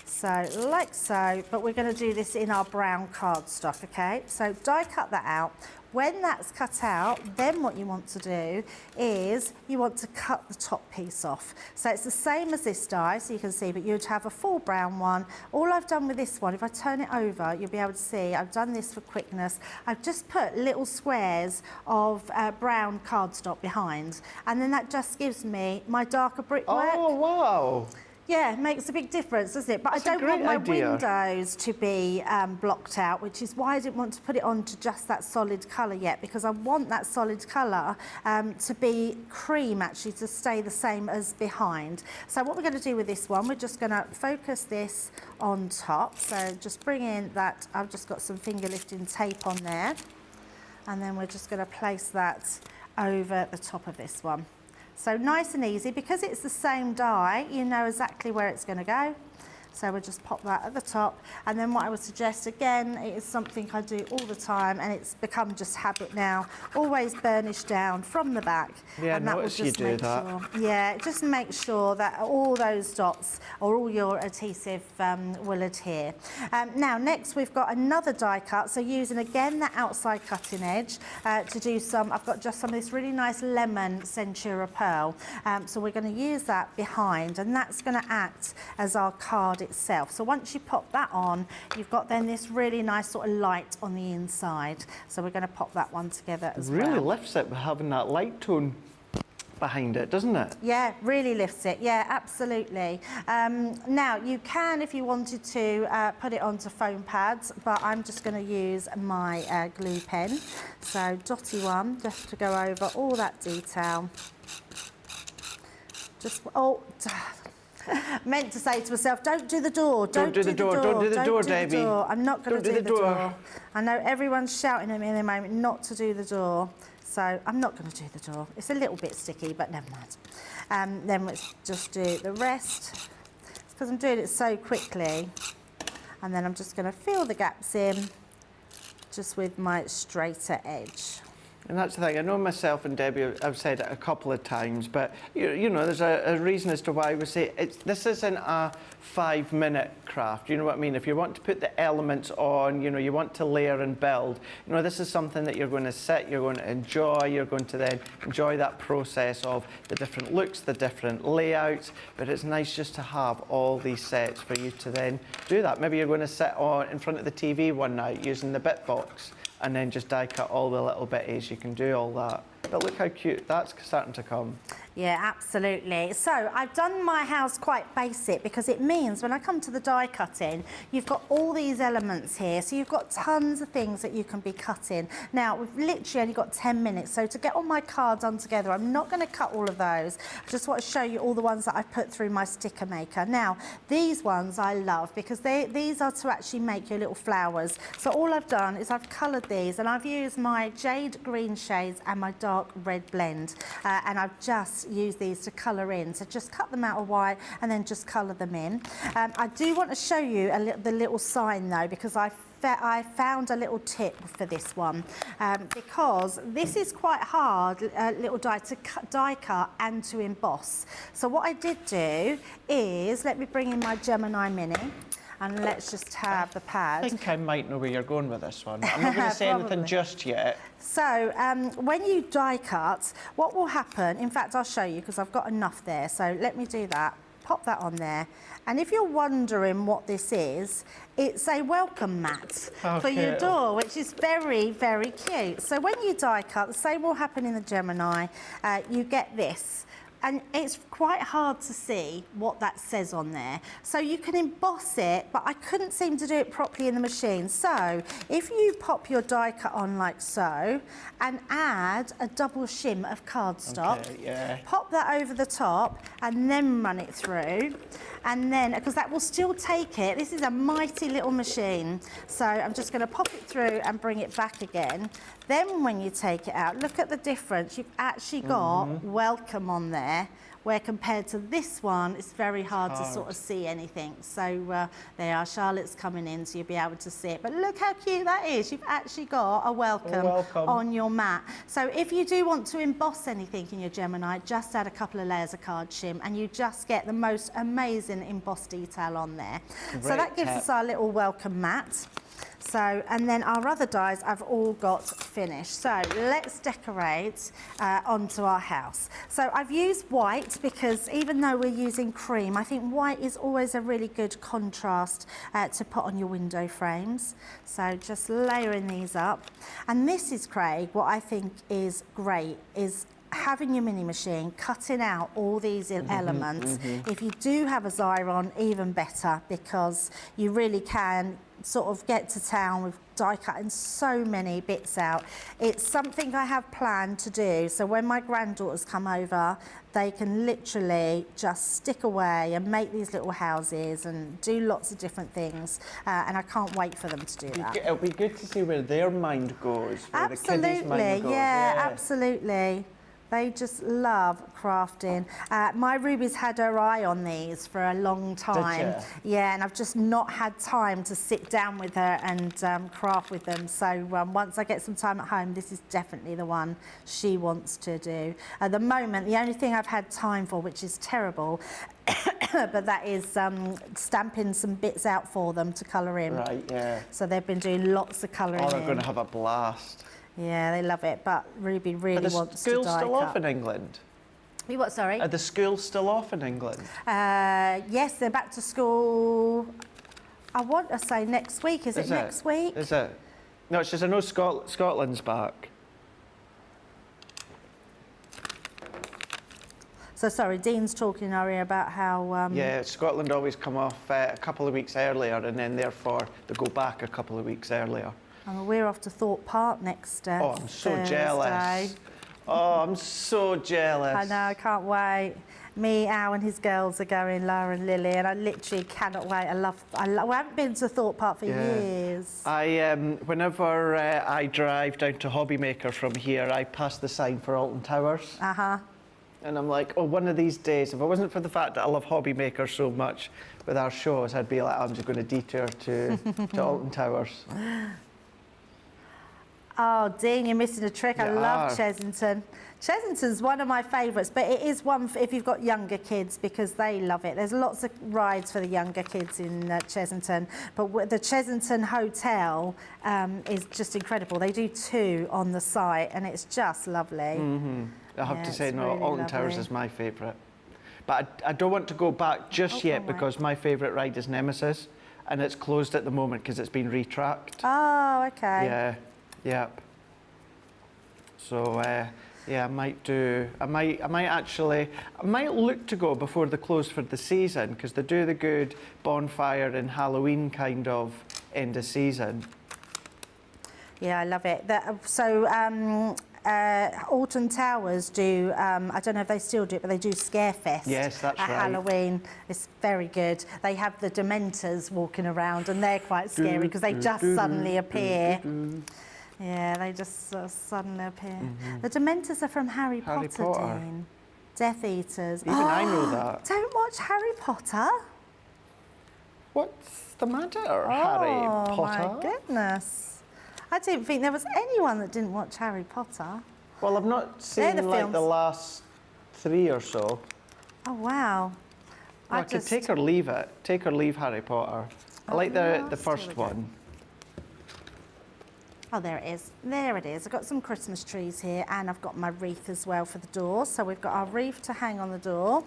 So like so, but we're going to do this in our brown cardstock, okay? So die cut that out. When that's cut out, then what you want to do is you want to cut the top piece off. So it's the same as this die, so you can see, but you'd have a full brown one. All I've done with this one, if I turn it over, you'll be able to see I've done this for quickness. I've just put little squares of brown cardstock behind, and then that just gives me my darker brickwork. Oh, wow. Yeah, it makes a big difference, doesn't it? But I don't want my windows to be blocked out, which is why I didn't want to put it on to just that solid colour yet, because I want that solid colour to be cream, actually, to stay the same as behind. So what we're going to do with this one, we're just going to focus this on top. So just bring in that, I've just got some finger lifting tape on there. And then we're just going to place that over the top of this one. So nice and easy, because it's the same die, you know exactly where it's going to go. So we'll just pop that at the top. And then what I would suggest, again, it is something I do all the time, and it's become just habit now. Always burnish down from the back. Yeah, and that will notice you just do make that. sure, yeah, just make sure that all those dots or all your adhesive will adhere. Now, next we've got another die cut. So using again that outside cutting edge to do some, I've got just some of this really nice lemon Centura pearl. So we're going to use that behind, and that's going to act as our card itself. So once you pop that on, you've got then this really nice sort of light on the inside. So we're going to pop that one together as well. Really lifts it with having that light tone behind it, doesn't it? Yeah, really lifts it. Yeah, absolutely. Now, you can, if you wanted to, put it onto foam pads, but I'm just going to use my glue pen. So, dotty one, just to go over all that detail. Just, oh, meant to say to myself, don't do the door, don't do the door, don't do the door, Debbie. I'm not going to do the door. I know everyone's shouting at me in the moment not to do the door. So I'm not going to do the door. It's a little bit sticky, but never mind. Then let's just do the rest. It's because I'm doing it so quickly. And then I'm just going to fill the gaps in just with my straighter edge. And that's the thing, I know myself and Debbie have said it a couple of times, but you know, there's a reason as to why we say this isn't a 5-minute craft, you know what I mean? If you want to put the elements on, you know, you want to layer and build, you know, this is something that you're going to sit, you're going to enjoy, you're going to then enjoy that process of the different looks, the different layouts, but it's nice just to have all these sets for you to then do that. Maybe you're going to sit on in front of the TV one night using the bit box, and then just die cut all the little bitties. You can do all that. But look how cute that's starting to come. Yeah, absolutely. So I've done my house quite basic because it means when I come to the die cutting, you've got all these elements here. So you've got tons of things that you can be cutting. Now, we've literally only got 10 minutes. So to get all my cards done together, I'm not going to cut all of those. I just want to show you all the ones that I've put through my sticker maker. Now, these ones I love because these are to actually make your little flowers. So all I've done is I've coloured these, and I've used my jade green shades and my dark red blend. And I've just use these to colour in. So just cut them out of white and then just colour them in. I do want to show you the little sign though, because I found a little tip for this one because this is quite hard little die to die cut and to emboss. So what I did do is, let me bring in my Gemini Mini. And let's just have the pad. I think I might know where you're going with this one. I'm not going to say anything just yet. So when you die cut, what will happen, in fact, I'll show you because I've got enough there. So let me do that. Pop that on there. And if you're wondering what this is, it's a welcome mat for your door, which is very, very cute. So when you die cut, the same will happen in the Gemini. You get this. And it's quite hard to see what that says on there. So you can emboss it, but I couldn't seem to do it properly in the machine. So if you pop your die cut on like so, and add a double shim of cardstock, pop that over the top, and then run it through. And then, because that will still take it, this is a mighty little machine. So I'm just going to pop it through and bring it back again. Then when you take it out, look at the difference. You've actually got welcome on there, where compared to this one, it's very hard to sort of see anything. So there are Charlotte's coming in, so you'll be able to see it. But look how cute that is. You've actually got a welcome on your mat. So if you do want to emboss anything in your Gemini, just add a couple of layers of card shim and you just get the most amazing embossed detail on there. So that gives us our little welcome mat. So, and then our other dies I've all got finished. So let's decorate onto our house. So I've used white because even though we're using cream, I think white is always a really good contrast to put on your window frames. So just layering these up. And this is, Craig, what I think is great is having your mini machine, cutting out all these elements. If you do have a Xyron, even better, because you really can sort of get to town with die cutting so many bits out. It's something I have planned to do, so when my granddaughters come over, they can literally just stick away and make these little houses and do lots of different things, and I can't wait for them to do that. It'll be good to see where their mind goes, where absolutely, the kiddies' mind goes. Yeah, absolutely. They just love crafting. My Ruby's had her eye on these for a long time. Did Yeah, and I've just not had time to sit down with her and craft with them. So once I get some time at home, this is definitely the one she wants to do. At the moment, the only thing I've had time for, which is terrible, but that is stamping some bits out for them to colour in. Right, yeah. So they've been doing lots of colouring in. Oh, they're going to have a blast. Yeah, they love it, but Ruby really wants to die Are the schools still off in England? You what, sorry? Are the schools still off in England? Yes, they're back to school, I want to say next week. Is it next week? Is it? No, it's just I know Scotland's back. So sorry, Dean's talking earlier about how... Yeah, Scotland always come off a couple of weeks earlier and then therefore they go back a couple of weeks earlier. we're off to Thorpe Park next Oh, I'm so Thursday. jealous. Oh, I'm so jealous. I know, I can't wait. Me, Al and his girls are going, Laura and Lily, and I literally cannot wait. I haven't been to Thorpe Park for years. Whenever I drive down to Hobbymaker from here, I pass the sign for Alton Towers. Uh-huh. And I'm like, oh, one of these days, if it wasn't for the fact that I love Hobbymaker so much with our shows, I'd be like, I'm just going to detour to Alton Towers. Oh, Dean, you're missing a trick. I love Chesington. Chesington's one of my favourites, but it is one if you've got younger kids because they love it. There's lots of rides for the younger kids in Chesington, but the Chesington Hotel is just incredible. They do 2 on the site, and it's just lovely. Mm-hmm. I have to say, no, really Alton Towers is my favourite. But I don't want to go back just yet because my favourite ride is Nemesis, and it's closed at the moment because it's been retracked. Oh, okay. Yeah, yep. So, yeah, I might look to go before they close for the season because they do the good bonfire and Halloween kind of end of season. Yeah, I love it. Alton Towers do, I don't know if they still do it, but they do Scarefest. Yes, that's at right. Halloween. It's very good. They have the Dementors walking around and they're quite scary because they just suddenly appear. Yeah, they just suddenly appear. Mm-hmm. The Dementors are from Harry Potter, Dean. Death Eaters. Even I know that. Don't watch Harry Potter? What's the matter, Harry Potter? Oh, my goodness. I didn't think there was anyone that didn't watch Harry Potter. Well, I've not seen the last 3 or so. Oh, wow. Well, I could take or leave it. Take or leave Harry Potter. I like the first one. Oh, there it is. There it is. I've got some Christmas trees here and I've got my wreath as well for the door. So we've got our wreath to hang on the door.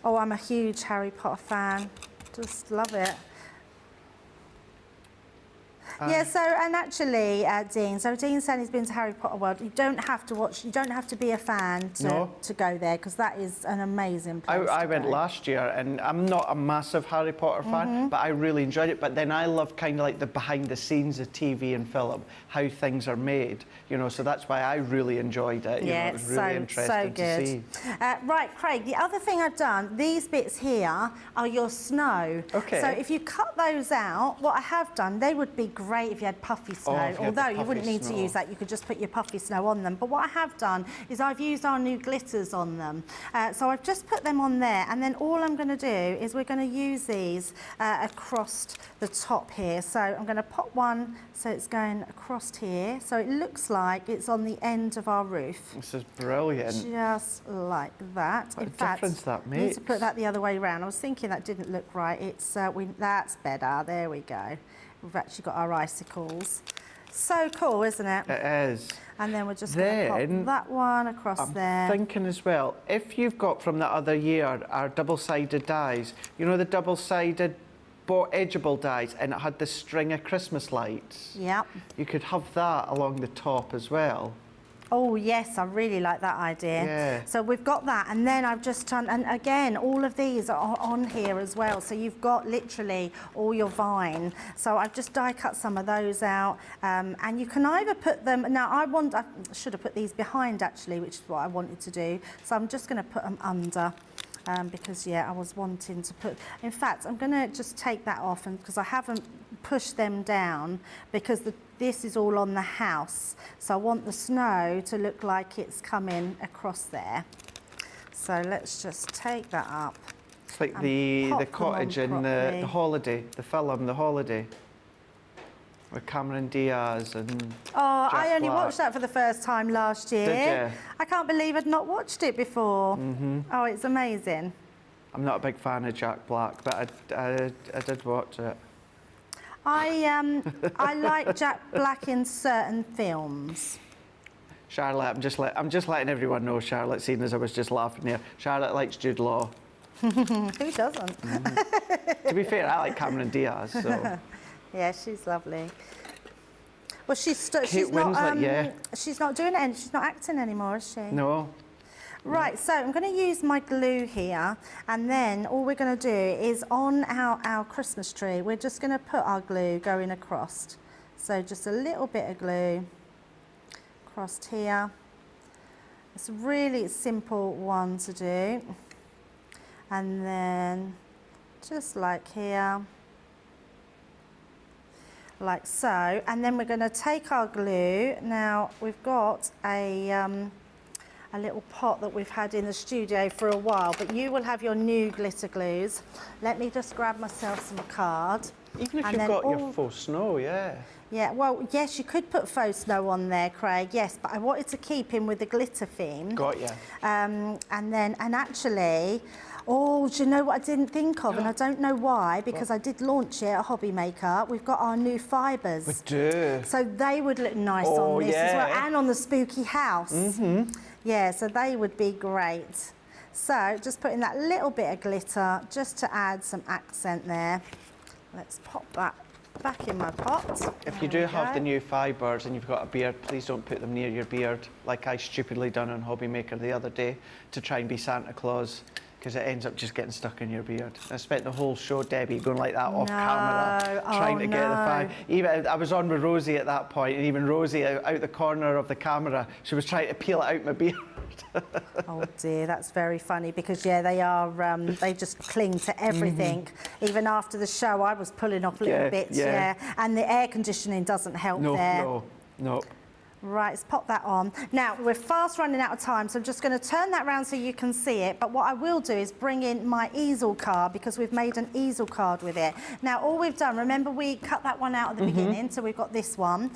Oh, I'm a huge Harry Potter fan. Just love it. Yeah, so, and actually, Dean, so Dean said he's been to Harry Potter World. You don't have to watch, you don't have to be a fan to go there, because that is an amazing place I went last year, and I'm not a massive Harry Potter fan, but I really enjoyed it. But then I love kind of like the behind the scenes of TV and film, how things are made, you know, so that's why I really enjoyed it. You know, it was really interesting to see. Right, Craig, the other thing I've done, these bits here are your snow. Okay. So if you cut those out, what I have done, they would be great if you had puffy snow, although you wouldn't need to use that, you could just put your puffy snow on them. But what I have done is I've used our new glitters on them. So I've just put them on there, and then all I'm going to do is we're going to use these across the top here. So I'm going to pop one so it's going across here, so it looks like it's on the end of our roof. This is brilliant. Just like that. What in a fact, difference that I need makes. to put that the other way around. I was thinking that didn't look right. It's that's better. There we go. We've actually got our icicles. So cool, isn't it? It is. And then we're just going to pop that one across there. I'm thinking as well, if you've got from the other year our double-sided dies, you know the double-sided edgeable dies, and it had the string of Christmas lights. Yep. You could have that along the top as well. Oh yes, I really like that idea. Yeah. So we've got that, and then I've just done, and again, all of these are on here as well. So you've got literally all your vine. So I've just die cut some of those out, and you can either put them. Now I should have put these behind actually, which is what I wanted to do. So I'm just going to put them under. Because yeah, I was wanting to put. In fact, I'm going to just take that off, and because I haven't push them down because this is all on the house. So I want the snow to look like it's coming across there. So let's just take that up. It's like the cottage in the holiday, the film, The Holiday, with Cameron Diaz and Oh, Jack I only Black. watched that for the first time last year. Did you? I can't believe I'd not watched it before. Oh, it's amazing. I'm not a big fan of Jack Black, but I did watch it. I like Jack Black in certain films. Charlotte, I'm just letting everyone know, Charlotte, seeing as I was just laughing there. Charlotte likes Jude Law. Who doesn't? To be fair, I like Cameron Diaz, so. Yeah, she's lovely. Well, she's Kate not. Winslet, yeah. She's not doing it, and she's not acting anymore, is she? No. Right, so I'm going to use my glue here, and then all we're going to do is on our Christmas tree, we're just going to put our glue going across. So just a little bit of glue across here. It's a really simple one to do. And then just like here, like so. And then we're going to take our glue. Now we've got a little pot that we've had in the studio for a while, but you will have your new glitter glues. Let me just grab myself some card. Even if you've got your faux snow, yeah. Yeah, well, yes, you could put faux snow on there, Craig, yes, but I wanted to keep him with the glitter theme. Got ya. And actually, oh, do you know what I didn't think of? And I don't know why, because I did launch it at Hobby Maker. We've got our new fibres. We do. So they would look nice on this as well, and on the spooky house. Yeah, so they would be great. So just putting that little bit of glitter just to add some accent there. Let's pop that back in my pot. If you do have the new fibres and you've got a beard, please don't put them near your beard, like I stupidly done on Hobby Maker the other day to try and be Santa Claus, because it ends up just getting stuck in your beard. I spent the whole show, Debbie, going like that off camera, trying to get the fibre. Even I was on with Rosie at that point, and even Rosie out the corner of the camera, she was trying to peel it out my beard. Oh dear, that's very funny, because yeah, they are. They just cling to everything. Even after the show, I was pulling off little bits. Yeah, and the air conditioning doesn't help there. No. Right, let's pop that on. Now, we're fast running out of time, so I'm just going to turn that round so you can see it. But what I will do is bring in my easel card, because we've made an easel card with it. Now, all we've done, remember we cut that one out at the beginning, so we've got this one.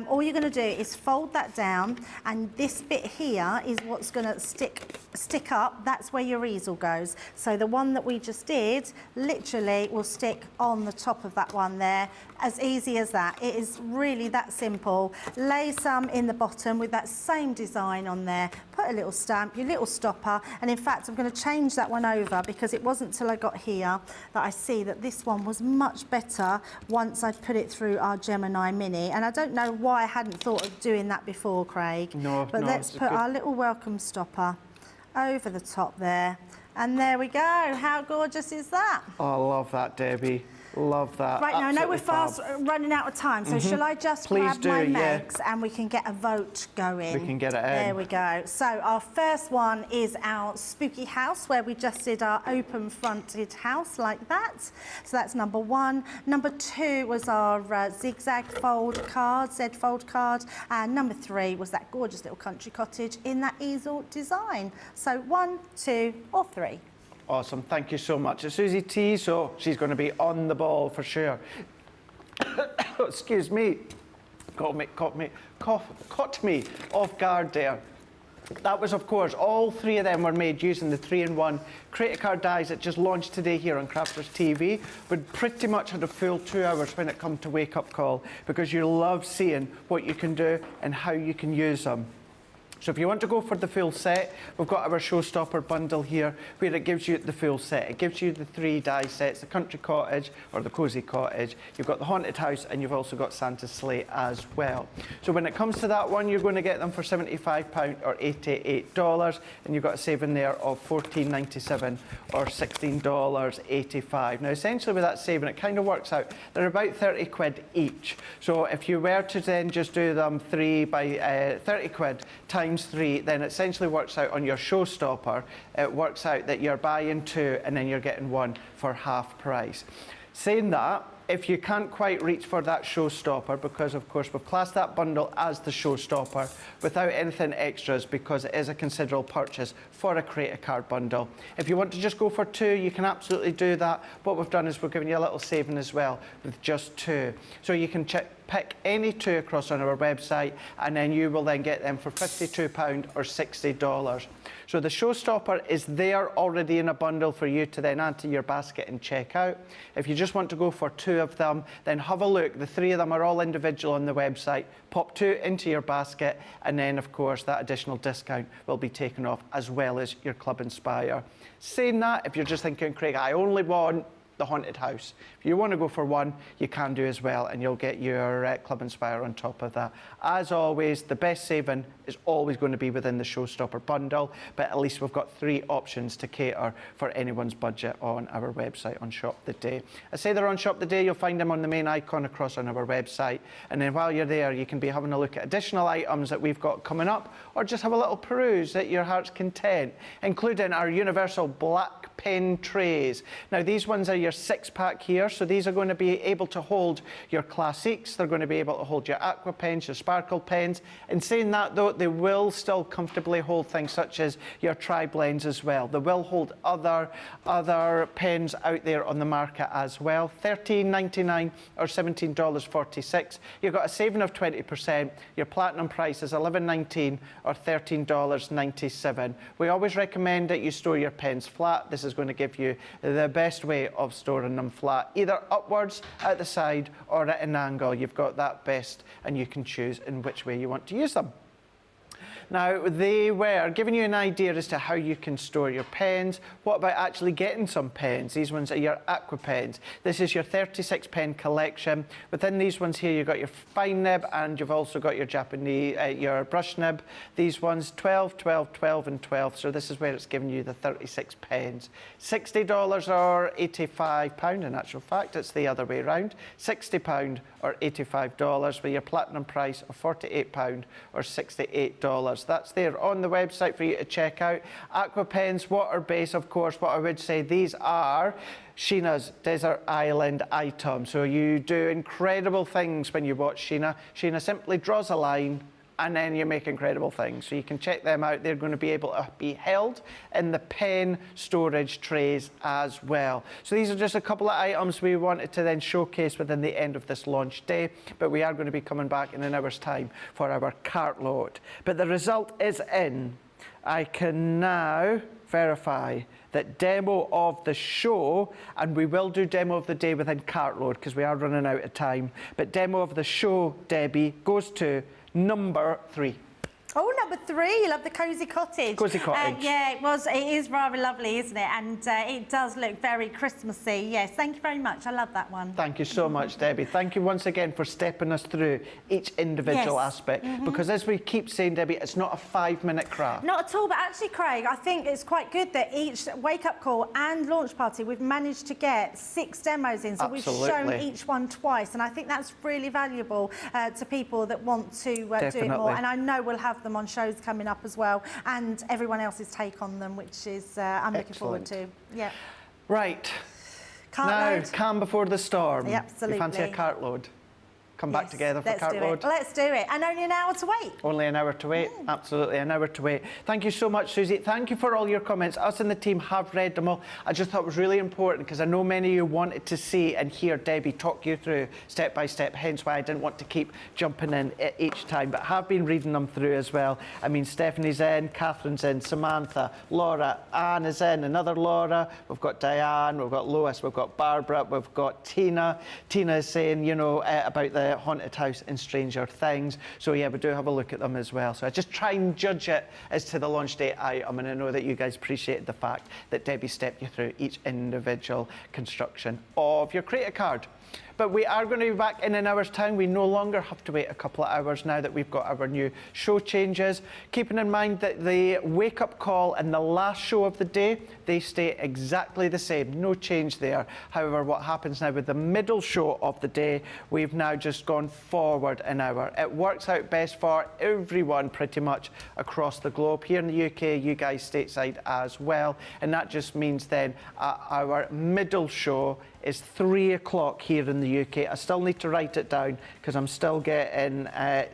All you're going to do is fold that down, and this bit here is what's going to stick up. That's where your easel goes. So the one that we just did literally will stick on the top of that one there. As easy as that. It is really that simple. Lay some in the bottom with that same design on there. Put a little stamp, your little stopper, and in fact I'm going to change that one over, because it wasn't till I got here that I see that this one was much better once I'd put it through our Gemini Mini. And I don't know why I hadn't thought of doing that before, Craig. But let's put our little welcome stopper over the top there. And there we go. How gorgeous is that? Oh, I love that, Debbie. Love that. Right, now I know we're fast running out of time, so shall I just grab my megs and we can get a vote going? We can get it in. There we go. So our first one is our spooky house, where we just did our open fronted house like that. So that's number one. Number two was our zigzag fold card, Z fold card. And number three was that gorgeous little country cottage in that easel design. So 1, 2 or 3. Awesome, thank you so much. It's Susie T, so she's going to be on the ball for sure. Excuse me. Caught me off guard there. That was, of course, all three of them were made using the 3-in-1 credit card dies that just launched today here on Crafters TV. But pretty much had a full 2 hours when it comes to Wake Up Call, because you love seeing what you can do and how you can use them. So if you want to go for the full set, we've got our Showstopper bundle here, where it gives you the full set. It gives you the 3 die sets, the Country Cottage or the Cozy Cottage. You've got the Haunted House, and you've also got Santa's Sleigh as well. So when it comes to that one, you're going to get them for £75 or $88, and you've got a saving there of $14.97 or $16.85. Now, essentially with that saving, it kind of works out. They're about 30 quid each. So if you were to then just do them 3 by 30 quid times 3, then it essentially works out on your Showstopper. It works out that you're buying 2 and then you're getting 1 for half price. Saying that, if you can't quite reach for that showstopper, because of course we've classed that bundle as the showstopper without anything extras because it is a considerable purchase for a Create a Card bundle. If you want to just go for 2, you can absolutely do that. What we've done is we're giving you a little saving as well with just 2. So you can pick any 2 across on our website, and then you will then get them for £52 or $60. So the showstopper is there already in a bundle for you to then add to your basket and check out. If you just want to go for 2 of them, then have a look. The 3 of them are all individual on the website. Pop 2 into your basket, and then of course that additional discount will be taken off, as well as your Club Inspire. Saying that, if you're just thinking, Craig, I only want the haunted house. If you want to go for 1, you can do as well, and you'll get your Club Inspire on top of that. As always, the best saving is always going to be within the showstopper bundle, but at least we've got 3 options to cater for anyone's budget on our website on Shop the Day. I say they're on Shop the Day, you'll find them on the main icon across on our website, and then while you're there you can be having a look at additional items that we've got coming up, or just have a little peruse at your heart's content, including our universal black pen trays. Now these ones are your 6-pack here, so these are going to be able to hold your classics, they're going to be able to hold your aqua pens, your sparkle pens. In saying that though, they will still comfortably hold things such as your tri-blends as well. They will hold other pens out there on the market as well. $13.99 or $17.46. You've got a saving of 20%. Your platinum price is $11.19 or $13.97. We always recommend that you store your pens flat. This is going to give you the best way of storing them flat, either upwards at the side or at an angle. You've got that best, and you can choose in which way you want to use them. Now, they were giving you an idea as to how you can store your pens. What about actually getting some pens? These ones are your aqua pens. This is your 36 pen collection. Within these ones here, you've got your fine nib, and you've also got your Japanese, your brush nib. These ones, 12, 12, 12, and 12. So this is where it's giving you the 36 pens. $60 or £85. In actual fact, it's the other way around. £60 or $85 with your platinum price of £48 or $68. That's there on the website for you to check out. Aqua pens, water base, of course. What I would say, these are Sheena's Desert Island item. So you do incredible things when you watch Sheena. Sheena simply draws a line, and then you make incredible things. So you can check them out. They're going to be able to be held in the pen storage trays as well. So these are just a couple of items we wanted to then showcase within the end of this launch day, but we are going to be coming back in an hour's time for our cart load. But the result is in. I can now verify that demo of the show, and we will do demo of the day within cart load because we are running out of time, but demo of the show, Debbie, goes to number 3. Oh, number 3, you love the Cosy Cottage. Cosy Cottage. Yeah, it is rather lovely, isn't it? And it does look very Christmassy. Yes, thank you very much. I love that one. Thank you so much, Debbie. Thank you once again for stepping us through each individual aspect. Because as we keep saying, Debbie, it's not a 5-minute craft. Not at all, but actually, Craig, I think it's quite good that each wake-up call and launch party, we've managed to get 6 demos in. So Absolutely. we've shown each one twice. And I think that's really valuable to people that want to do it more. And I know we'll have them on shows coming up as well, and everyone else's take on them, which is I'm looking forward to. Yeah. Right. Cart now, load. calm before the storm. Yeah, absolutely. You fancy a cart load? Come back together for cart load? Let's do it. And only an hour to wait. Only an hour to wait. Absolutely, an hour to wait. Thank you so much, Susie. Thank you for all your comments. Us and the team have read them all. I just thought it was really important because I know many of you wanted to see and hear Debbie talk you through step by step, hence why I didn't want to keep jumping in each time, but have been reading them through as well. I mean, Stephanie's in, Catherine's in, Samantha, Laura, Anne is in, another Laura, we've got Diane, we've got Lois, we've got Barbara, we've got Tina. Tina is saying, you know, about the haunted house and Stranger Things. So yeah, we do have a look at them as well. So I just try and judge it as to the launch date item, and I know that you guys appreciated the fact that Debbie stepped you through each individual construction of your Create a Card. But we are going to be back in an hour's time. We no longer have to wait a couple of hours now that we've got our new show changes. Keeping in mind that the wake-up call and the last show of the day, they stay exactly the same. No change there. However, what happens now with the middle show of the day, we've now just just gone forward an hour. It works out best for everyone pretty much across the globe. Here in the UK, you guys stateside as well. And that just means then our middle show is 3 o'clock here in the UK. I still need to write it down because I'm still getting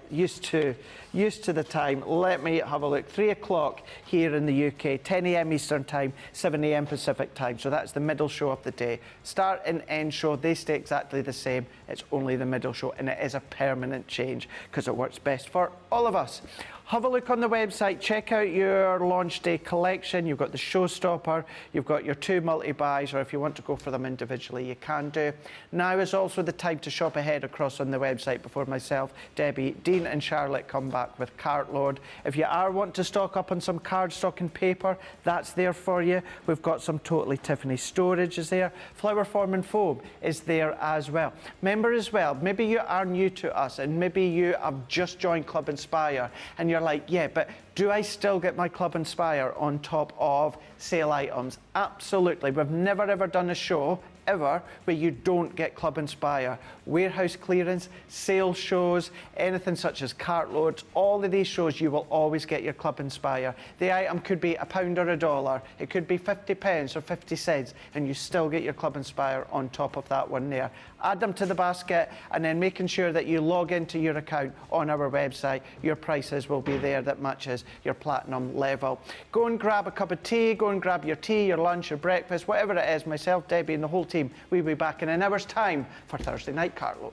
used to the time. Let me have a look. 3 o'clock here in the UK, 10 a.m. Eastern Time, 7 a.m. Pacific Time. So that's the middle show of the day. Start and end show, they stay exactly the same. It's only the middle show, and it is a permanent change because it works best for all of us. Have a look on the website, check out your launch day collection. You've got the showstopper, you've got your 2 multi-buys, or if you want to go for them individually, you can do. Now is also the time to shop ahead across on the website before myself, Debbie, Dean and Charlotte come back with Cartload. If you are wanting to stock up on some cardstock and paper, that's there for you. We've got some Totally Tiffany storage is there. Flower Form and Foam is there as well. Remember as well, maybe you are new to us and maybe you have just joined Club Inspire and you're like, yeah, but do I still get my Club Inspire on top of sale items? Absolutely. We've never ever done a show ever where you don't get Club Inspire. Warehouse clearance, sale shows, anything such as Cartloads, all of these shows you will always get your Club Inspire. The item could be £1 or $1, it could be 50 pence or 50 cents, and you still get your Club Inspire on top of that one there. Add them to the basket and then making sure that you log into your account on our website. Your prices will be there that matches your platinum level. Go and grab a cup of tea, go and grab your tea, your lunch, your breakfast, whatever it is. Myself, Debbie and the whole team, we'll be back in an hour's time for Thursday Night Cartload.